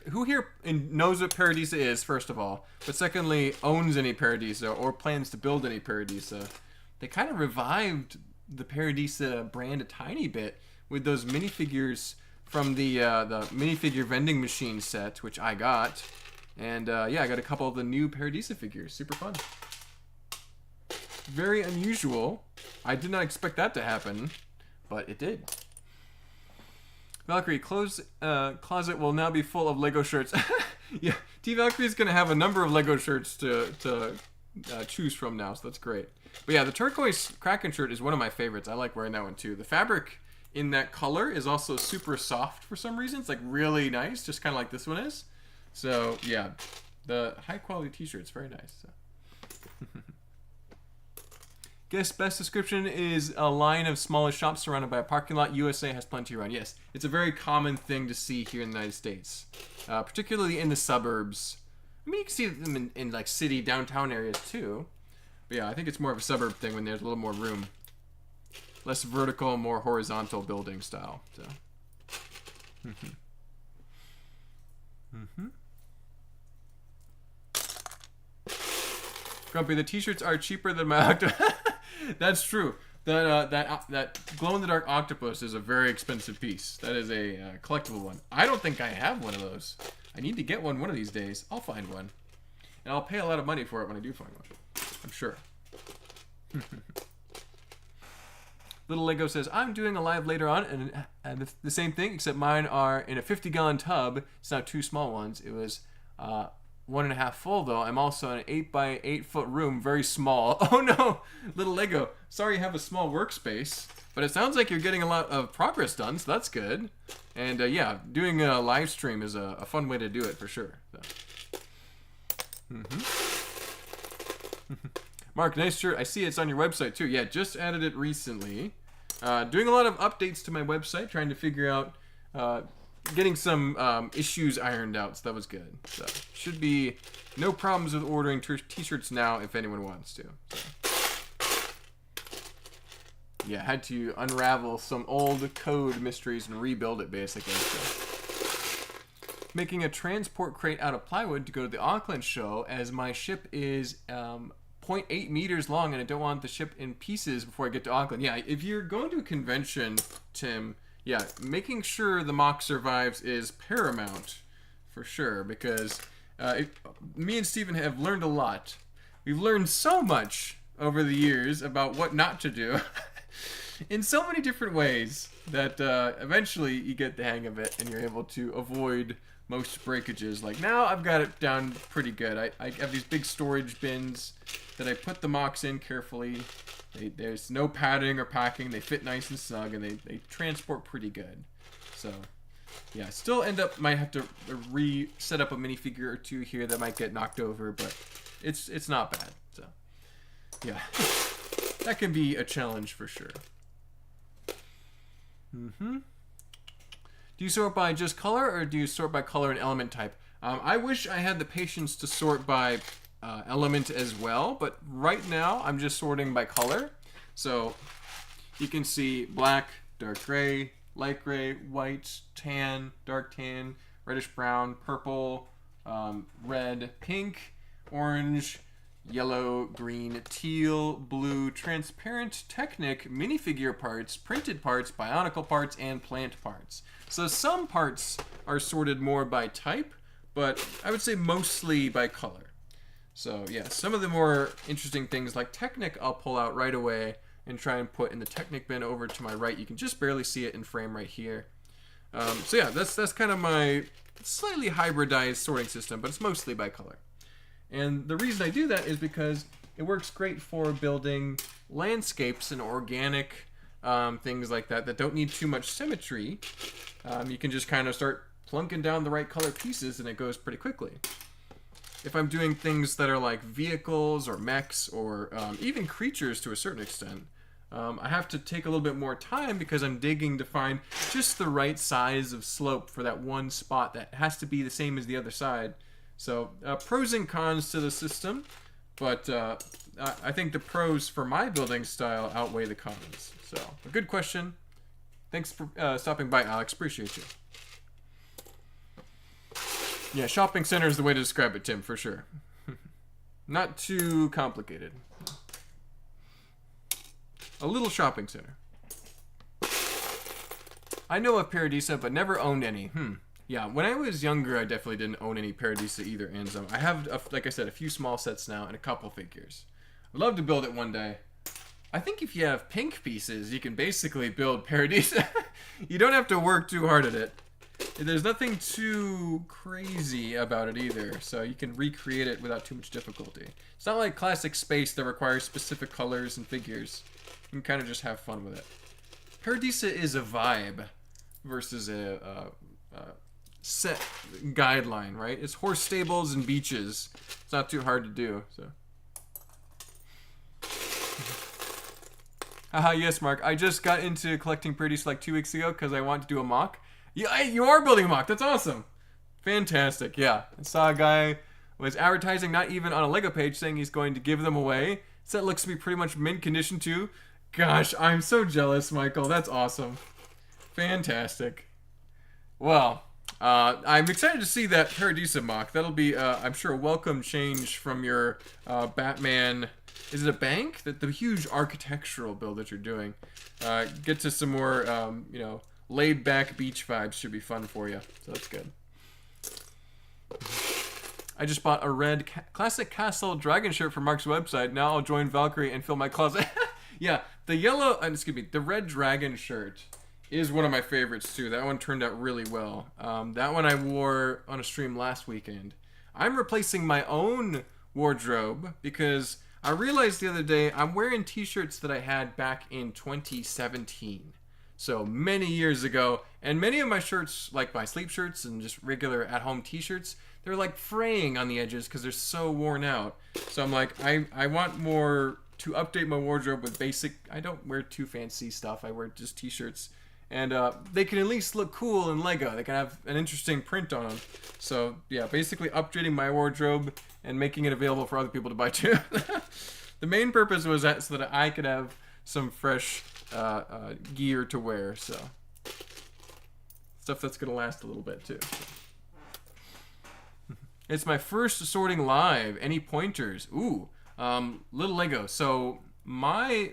knows what Paradisa is, first of all, but secondly, owns any Paradisa or plans to build any Paradisa? They kind of revived the Paradisa brand a tiny bit with those minifigures from the minifigure vending machine set, which I got. And yeah, I got a couple of the new Paradisa figures. Super fun. Very unusual. I did not expect that to happen, but it did. Valkyrie, closet will now be full of Lego shirts. Yeah, T Valkyrie is going to have a number of Lego shirts to choose from now, so that's great. But yeah, the turquoise Kraken shirt is one of my favorites. I like wearing that one too. The fabric in that color is also super soft for some reason. It's like really nice, just kind of like this one is. So yeah, the high quality t-shirt's very nice. So. Guess best description is a line of smaller shops surrounded by a parking lot. USA has plenty around. Yes, it's a very common thing to see here in the United States, particularly in the suburbs. I mean, you can see them in like city downtown areas too. But yeah, I think it's more of a suburb thing when there's a little more room. Less vertical, more horizontal building style. So. Grumpy, the t-shirts are cheaper than my octopus. That's true. That glow-in-the-dark octopus is a very expensive piece. That is a collectible one. I don't think I have one of those. I need to get one of these days. I'll find one. And I'll pay a lot of money for it when I do find one. I'm sure. Little Lego says, I'm doing a live later on, and the same thing, except mine are in a 50-gallon tub. It's not 2 small ones. It was 1.5 full, though. I'm also in an 8 by 8 foot room, very small. Oh no, Little Lego. Sorry you have a small workspace, but it sounds like you're getting a lot of progress done, so that's good. And yeah, doing a live stream is a fun way to do it for sure. So. Mark, nice shirt. I see it's on your website too. Yeah, just added it recently. Doing a lot of updates to my website, trying to figure out, getting some issues ironed out, so that was good. So, should be no problems with ordering t-shirts now if anyone wants to. So. Yeah, had to unravel some old code mysteries and rebuild it basically. So. Making a transport crate out of plywood to go to the Auckland show, as my ship is 0.8 meters long and I don't want the ship in pieces before I get to Auckland. Yeah, if you're going to a convention, Tim, yeah, making sure the mock survives is paramount for sure, because me and Steven have learned a lot. We've learned so much over the years about what not to do in so many different ways that eventually you get the hang of it and you're able to avoid most breakages. Like now I've got it down pretty good. I have these big storage bins that I put the mocks in carefully. There's no padding or packing. They fit nice and snug, and they transport pretty good. So yeah, still might have to reset up a minifigure or two here that might get knocked over, but it's not bad. So yeah, that can be a challenge for sure. Do you sort by just color, or do you sort by color and element type? I wish I had the patience to sort by element as well, but right now I'm just sorting by color. So you can see black, dark gray, light gray, white, tan, dark tan, reddish brown, purple, red, pink, orange, yellow, green, teal, blue, transparent, Technic, minifigure parts, printed parts, bionicle parts, and plant parts. So some parts are sorted more by type, but I would say mostly by color. So yeah, some of the more interesting things like Technic I'll pull out right away and try and put in the Technic bin over to my right. You can just barely see it in frame right here. So yeah, that's kind of my slightly hybridized sorting system, but it's mostly by color. And the reason I do that is because it works great for building landscapes and organic things like that don't need too much symmetry. You can just kind of start plunking down the right color pieces and it goes pretty quickly. If I'm doing things that are like vehicles or mechs or even creatures to a certain extent, I have to take a little bit more time because I'm digging to find just the right size of slope for that one spot that has to be the same as the other side. So pros and cons to the system, but I think the pros for my building style outweigh the cons. So a good question. Thanks for stopping by, Alex. Appreciate you. Yeah, shopping center is the way to describe it, Tim, for sure. Not too complicated. A little shopping center. I know of Paradisa, but never owned any. Yeah, when I was younger, I definitely didn't own any Paradisa either. And I have, like I said, a few small sets now and a couple figures. I'd love to build it one day. I think if you have pink pieces, you can basically build Paradisa. You don't have to work too hard at it. There's nothing too crazy about it either, so you can recreate it without too much difficulty. It's not like classic space that requires specific colors and figures. You can kind of just have fun with it. Paradisa is a vibe versus a set guideline, right? It's horse stables and beaches. It's not too hard to do, so. Haha, yes, Mark. I just got into collecting Paradisa like 2 weeks ago because I want to do a mock. Yeah, you are building a mock. That's awesome. Fantastic. Yeah, I saw a guy was advertising, not even on a Lego page, saying he's going to give them away. Set looks to be pretty much mint condition too. Gosh, I'm so jealous, Michael. That's awesome. Fantastic. Well, I'm excited to see that Paradisa mock. That'll be, I'm sure, a welcome change from your Batman. Is it a bank? The huge architectural build that you're doing. Get to some more, you know, laid-back beach vibes should be fun for you. So that's good. I just bought a red classic castle dragon shirt from Mark's website. Now I'll join Valkyrie and fill my closet. Yeah, the yellow, excuse me, the red dragon shirt is one of my favorites too. That one turned out really well. That one I wore on a stream last weekend. I'm replacing my own wardrobe because I realized the other day I'm wearing t-shirts that I had back in 2017. So many years ago, and many of my shirts, like my sleep shirts and just regular at-home t-shirts, they're like fraying on the edges because they're so worn out. So I'm like, I want more to update my wardrobe with basic. I don't wear too fancy stuff. I wear just t-shirts, and they can at least look cool in Lego. They can have an interesting print on them. So yeah, basically updating my wardrobe and making it available for other people to buy too. The main purpose was that so that I could have some fresh gear to wear, so stuff that's gonna last a little bit too. It's my first sorting live. Any pointers? Ooh, little Lego. So my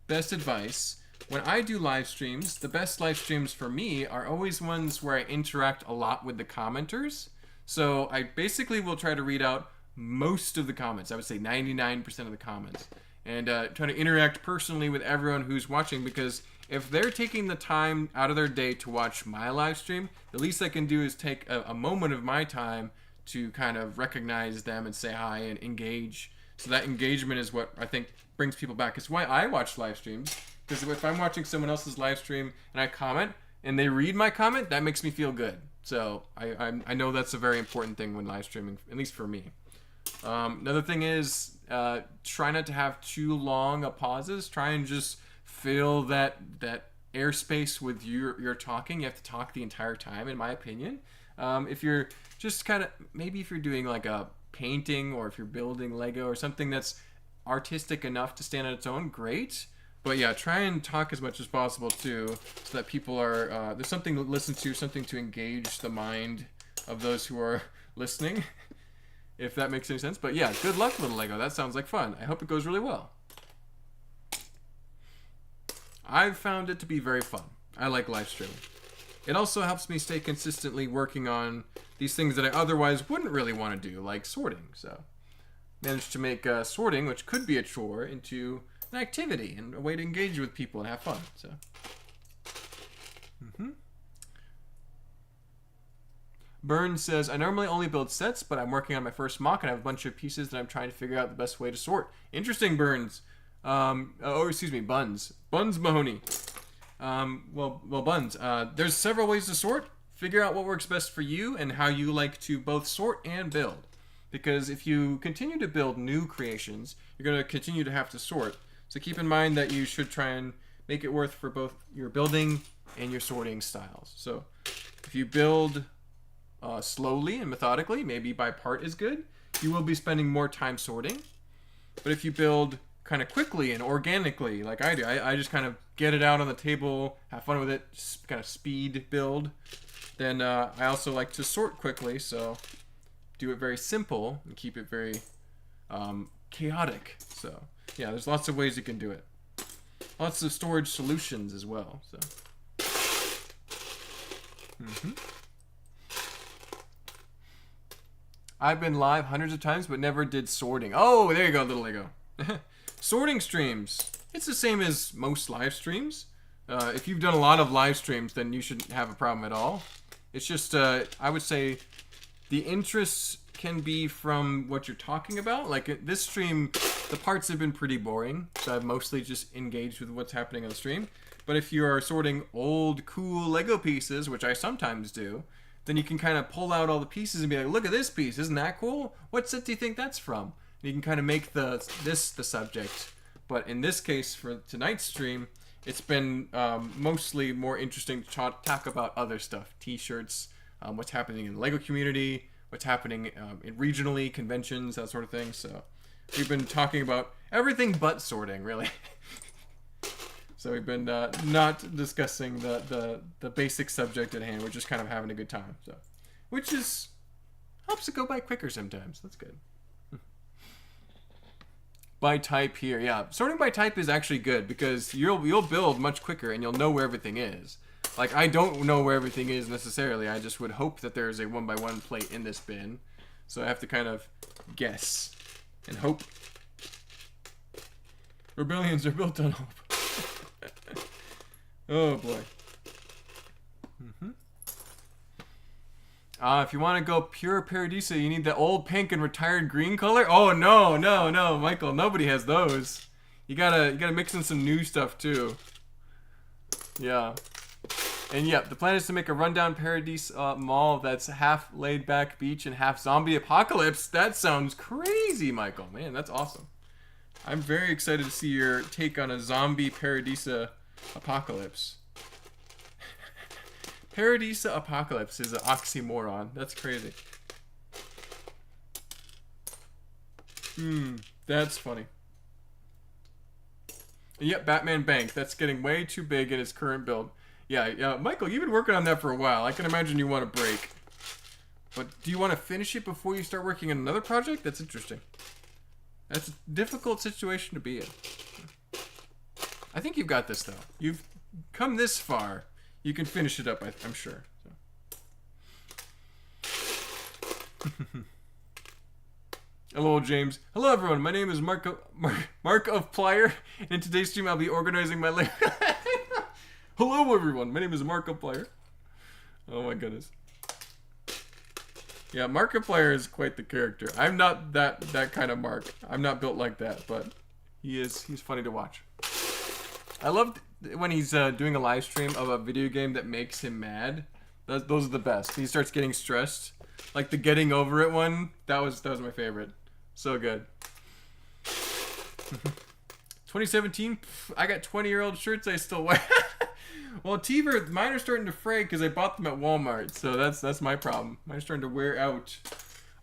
best advice when I do live streams, the best live streams for me are always ones where I interact a lot with the commenters. So I basically will try to read out most of the comments. I would say 99% of the comments. And try to interact personally with everyone who's watching, because if they're taking the time out of their day to watch my live stream, the least I can do is take a moment of my time to kind of recognize them and say hi and engage. So that engagement is what I think brings people back. It's why I watch live streams, because if I'm watching someone else's live stream and I comment and they read my comment, that makes me feel good. So I know that's a very important thing when live streaming, at least for me. Another thing is try not to have too long a pauses. Try and just fill that airspace with your talking. You have to talk the entire time, in my opinion. If you're just kind of, maybe if you're doing like a painting or if you're building Lego or something that's artistic enough to stand on its own, great. But yeah, try and talk as much as possible too, so that people are, there's something to listen to, something to engage the mind of those who are listening. If that makes any sense. But yeah, good luck, little Lego. That sounds like fun. I hope it goes really well. I've found it to be very fun. I like live streaming. It also helps me stay consistently working on these things that I otherwise wouldn't really want to do, like sorting. So, managed to make sorting, which could be a chore, into an activity and a way to engage with people and have fun. So. Burns says, I normally only build sets, but I'm working on my first mock and I have a bunch of pieces that I'm trying to figure out the best way to sort. Interesting, Burns. Excuse me, Buns. Buns Mahoney. Well, Buns, there's several ways to sort. Figure out what works best for you and how you like to both sort and build. Because if you continue to build new creations, you're going to continue to have to sort. So keep in mind that you should try and make it worth for both your building and your sorting styles. So if you build slowly and methodically, maybe by part is good, you will be spending more time sorting. But if you build kind of quickly and organically, like I do, I just kind of get it out on the table, have fun with it, just kind of speed build. Then I also like to sort quickly, so do it very simple and keep it very chaotic. So yeah, there's lots of ways you can do it. Lots of storage solutions as well. So. I've been live hundreds of times, but never did sorting. Oh, there you go, little Lego. Sorting streams. It's the same as most live streams. If you've done a lot of live streams, then you shouldn't have a problem at all. It's just, I would say, the interests can be from what you're talking about. Like this stream, the parts have been pretty boring, so I've mostly just engaged with what's happening on the stream. But if you are sorting old, cool Lego pieces, which I sometimes do, then you can kind of pull out all the pieces and be like, look at this piece, isn't that cool? What set do you think that's from? And you can kind of make this the subject. But in this case, for tonight's stream, it's been mostly more interesting to talk about other stuff. T-shirts, what's happening in the Lego community, what's happening in regionally, conventions, that sort of thing. So we've been talking about everything but sorting, really. So we've been not discussing the basic subject at hand. We're just kind of having a good time. So, which is helps it go by quicker sometimes. That's good. By type here, yeah. Sorting by type is actually good because you'll build much quicker and you'll know where everything is. Like I don't know where everything is necessarily. I just would hope that there's a 1x1 plate in this bin. So I have to kind of guess and hope. Rebellions are built on hope. Oh boy. If you want to go pure Paradisa, you need the old pink and retired green color. Oh no, Michael, nobody has those. You gotta mix in some new stuff too. Yeah. And yep, the plan is to make a rundown Paradise mall that's half laid back beach and half zombie apocalypse. That sounds crazy, Michael. Man, that's awesome. I'm very excited to see your take on a zombie Paradisa apocalypse. Paradisa apocalypse is an oxymoron. That's crazy. That's funny. Yep, Batman Bank. That's getting way too big in its current build. Yeah, Michael, you've been working on that for a while. I can imagine you want a break. But do you want to finish it before you start working on another project? That's interesting. That's a difficult situation to be in. I think you've got this, though. You've come this far. You can finish it up, I'm sure. So. Hello, James. Hello, everyone. My name is Mark of Plier, and in today's stream, I'll be organizing my Lego. Hello, everyone. My name is Mark of Plier. Oh, my goodness. Yeah, Markiplier is quite the character. I'm not that kind of Mark. I'm not built like that, but he's funny to watch. I loved when he's doing a live stream of a video game that makes him mad. Those are the best. He starts getting stressed. Like the getting over it one, that was my favorite. So good. 2017, I got 20-year-old shirts I still wear. Well, Teaver, mine are starting to fray because I bought them at Walmart, so that's my problem. Mine are starting to wear out.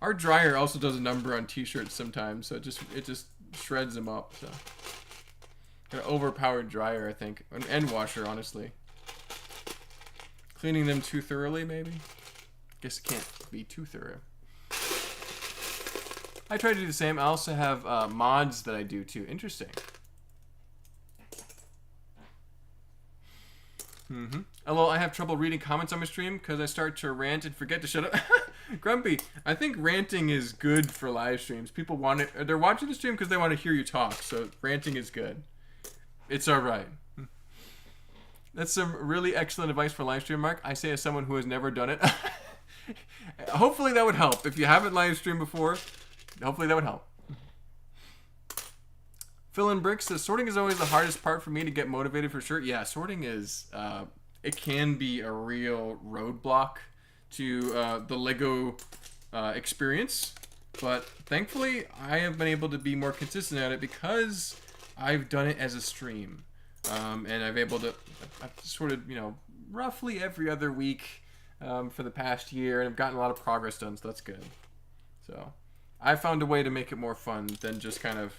Our dryer also does a number on t-shirts sometimes, so it just shreds them up. So an overpowered dryer, I think, an end washer, honestly. Cleaning them too thoroughly, maybe. Guess it can't be too thorough. I try to do the same. I also have mods that I do too. Interesting. Hello, I have trouble reading comments on my stream because I start to rant and forget to shut up. Grumpy, I think ranting is good for live streams. People want it. They're watching the stream because they want to hear you talk, so ranting is good. It's all right. That's some really excellent advice for Livestream, Mark. I say as someone who has never done it. Hopefully that would help. If you haven't Livestreamed before, hopefully that would help. Fill in Bricks says, sorting is always the hardest part for me to get motivated for sure. Yeah, sorting is, it can be a real roadblock to the Lego experience. But thankfully, I have been able to be more consistent at it because I've done it as a stream. And I've sorted, roughly every other week for the past year, and I've gotten a lot of progress done, so that's good. So I found a way to make it more fun than just kind of,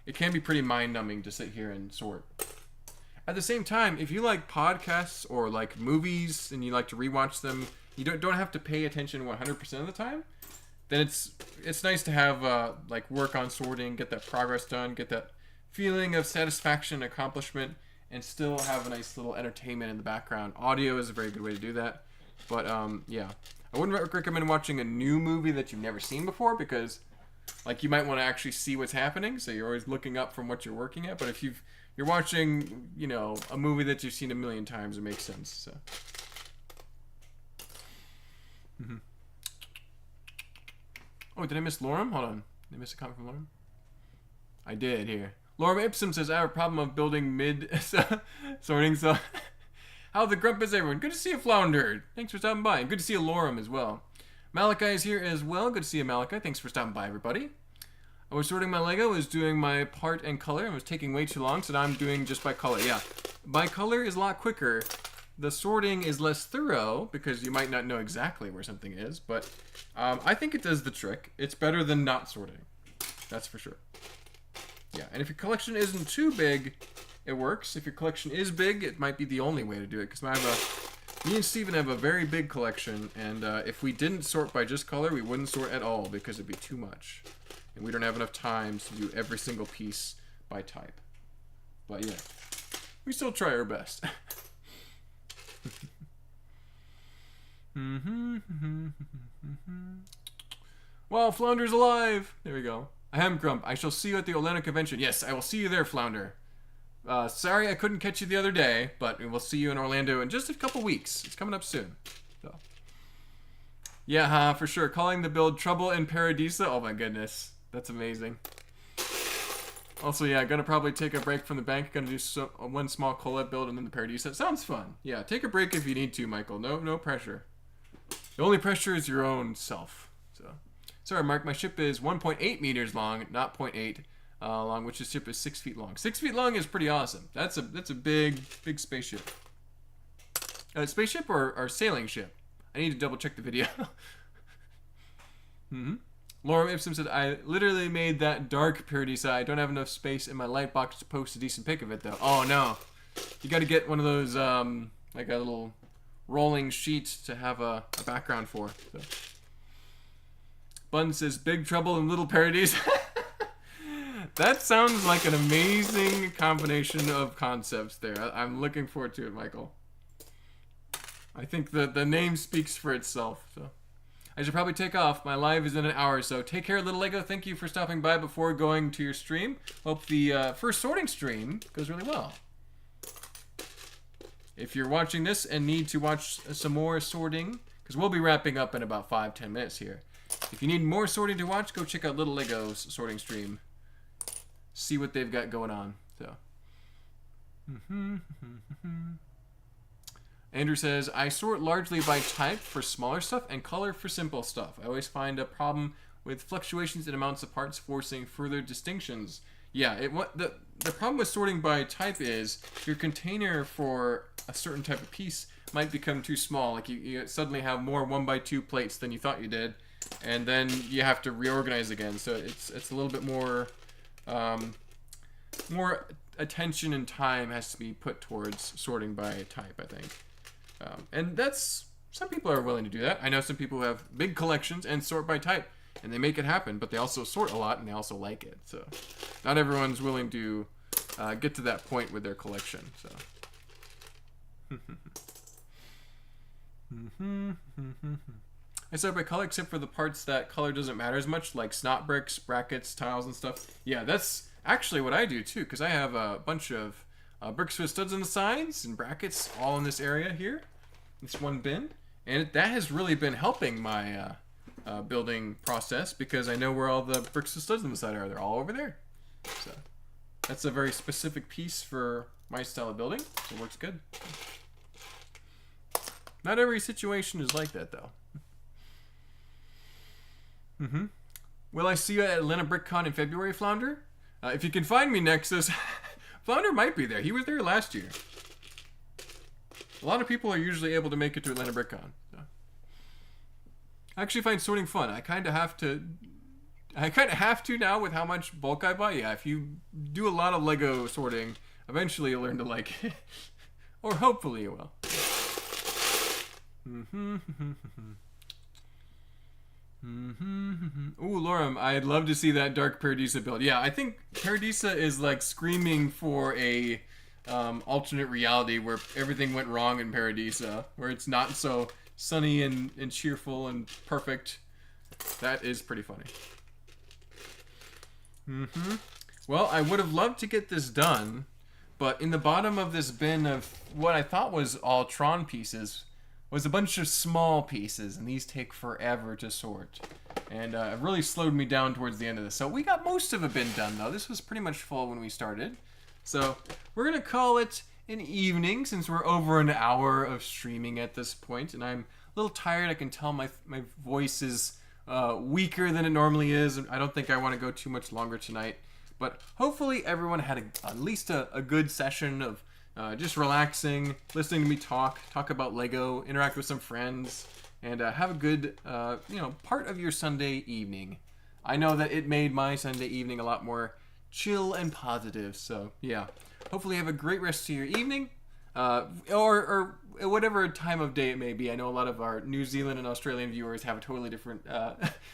it can be pretty mind-numbing to sit here and sort. At the same time, if you like podcasts or like movies and you like to rewatch them, you don't have to pay attention 100% of the time, then it's nice to have like work on sorting, get that progress done, get that feeling of satisfaction, accomplishment, and still have a nice little entertainment in the background. Audio is a very good way to do that. But yeah, I wouldn't recommend watching a new movie that you've never seen before because like you might want to actually see what's happening, so you're always looking up from what you're working at. But if you're watching, a movie that you've seen a million times, it makes sense. So. Mm-hmm. Oh, did I miss Lorem? Hold on. Did I miss a comment from Lorem? I did here. Lorem Ipsum says, I have a problem of building mid sorting, so how the grump is everyone? Good to see you, Flounder. Thanks for stopping by. And good to see you, Lorem, as well. Malachi is here as well. Good to see you, Malachi. Thanks for stopping by, everybody. I was sorting my Lego, was doing my part and color, and was taking way too long, so now I'm doing just by color. Yeah, by color is a lot quicker. The sorting is less thorough, because you might not know exactly where something is, but I think it does the trick. It's better than not sorting. That's for sure. Yeah, and if your collection isn't too big, it works. If your collection is big, it might be the only way to do it, because me and Steven have a very big collection, and if we didn't sort by just color, we wouldn't sort at all, because it'd be too much. And we don't have enough time to do every single piece by type. But yeah, we still try our best. Well, Flounder's alive! There we go. I am Grump. I shall see you at the Orlando convention. Yes, I will see you there, Flounder. Sorry I couldn't catch you the other day, but we'll see you in Orlando in just a couple weeks. It's coming up soon. So. Yeah, for sure. Calling the build Trouble in Paradisa. Oh my goodness. That's amazing. Also, yeah, gonna probably take a break from the bank. Gonna do one small collab build and then the Paradisa. Sounds fun. Yeah, take a break if you need to, Michael. No pressure. The only pressure is your own self. So, sorry, Mark. My ship is 1.8 meters long, not 0.8 long, which the ship is 6 feet long. 6 feet long is pretty awesome. That's a big spaceship. Spaceship or sailing ship? I need to double check the video. Laura Ipsum said, I literally made that dark Paradisa. I don't have enough space in my light box to post a decent pic of it, though. Oh, no. You gotta get one of those, like a little rolling sheet to have a background for. So. Bun says, Big Trouble in Little Paradise. That sounds like an amazing combination of concepts there. I'm looking forward to it, Michael. I think the name speaks for itself, so. I should probably take off. My live is in an hour, so take care, Little Lego. Thank you for stopping by before going to your stream. Hope the first sorting stream goes really well. If you're watching this and need to watch some more sorting, because we'll be wrapping up in about 5-10 minutes here. If you need more sorting to watch, go check out Little Lego's sorting stream. See what they've got going on. So. Andrew says, I sort largely by type for smaller stuff and color for simple stuff. I always find a problem with fluctuations in amounts of parts forcing further distinctions. Yeah, the problem with sorting by type is your container for a certain type of piece might become too small. Like you suddenly have more 1x2 plates than you thought you did, and then you have to reorganize again. So it's a little bit more more attention and time has to be put towards sorting by type, I think. And some people are willing to do that. I know some people who have big collections and sort by type, and they make it happen, but they also sort a lot and they also like it. So not everyone's willing to get to that point with their collection. So. I sort by color except for the parts that color doesn't matter as much, like snot bricks, brackets, tiles, and stuff. Yeah, that's Actually, what I do too, because I have a bunch of bricks with studs on the sides and brackets all in this area here, this one bin, and that has really been helping my building process because I know where all the bricks with studs on the side are. They're all over there. So that's a very specific piece for my style of building. So it works good. Not every situation is like that, though. Will I see you at Atlanta BrickCon in February, Flounder? If you can find me, Nexus, Flounder might be there. He was there last year. A lot of people are usually able to make it to Atlanta BrickCon. So. I actually find sorting fun. I kind of have to now with how much bulk I buy. Yeah, if you do a lot of Lego sorting, eventually you'll learn to like it. Or hopefully you will. Ooh, Lorem, I'd love to see that Dark Paradisa build. Yeah, I think Paradisa is like screaming for a alternate reality where everything went wrong in Paradisa, where it's not so sunny and cheerful and perfect. That is pretty funny. Well, I would have loved to get this done, but in the bottom of this bin of what I thought was all Tron pieces was a bunch of small pieces, and these take forever to sort. And it really slowed me down towards the end of this. So we got most of a bin done, though. This was pretty much full when we started. So we're going to call it an evening, since we're over an hour of streaming at this point. And I'm a little tired. I can tell my voice is weaker than it normally is. I don't think I want to go too much longer tonight. But hopefully everyone had at least a good session of just relaxing, listening to me talk about Lego, interact with some friends, and have a good, part of your Sunday evening. I know that it made my Sunday evening a lot more chill and positive. So yeah, hopefully have a great rest of your evening, or whatever time of day it may be. I know a lot of our New Zealand and Australian viewers have a totally different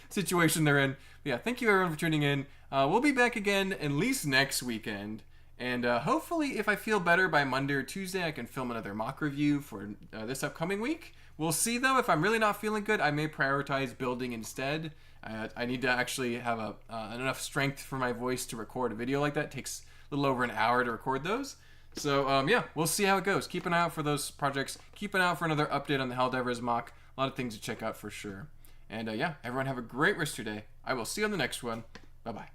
situation they're in. But yeah, thank you everyone for tuning in. We'll be back again at least next weekend. And hopefully, if I feel better by Monday or Tuesday, I can film another mock review for this upcoming week. We'll see, though. If I'm really not feeling good, I may prioritize building instead. I need to actually have enough strength for my voice to record a video like that. It takes a little over an hour to record those. So, yeah, we'll see how it goes. Keep an eye out for those projects. Keep an eye out for another update on the Helldivers mock. A lot of things to check out for sure. And, yeah, everyone have a great rest of your day. I will see you on the next one. Bye-bye.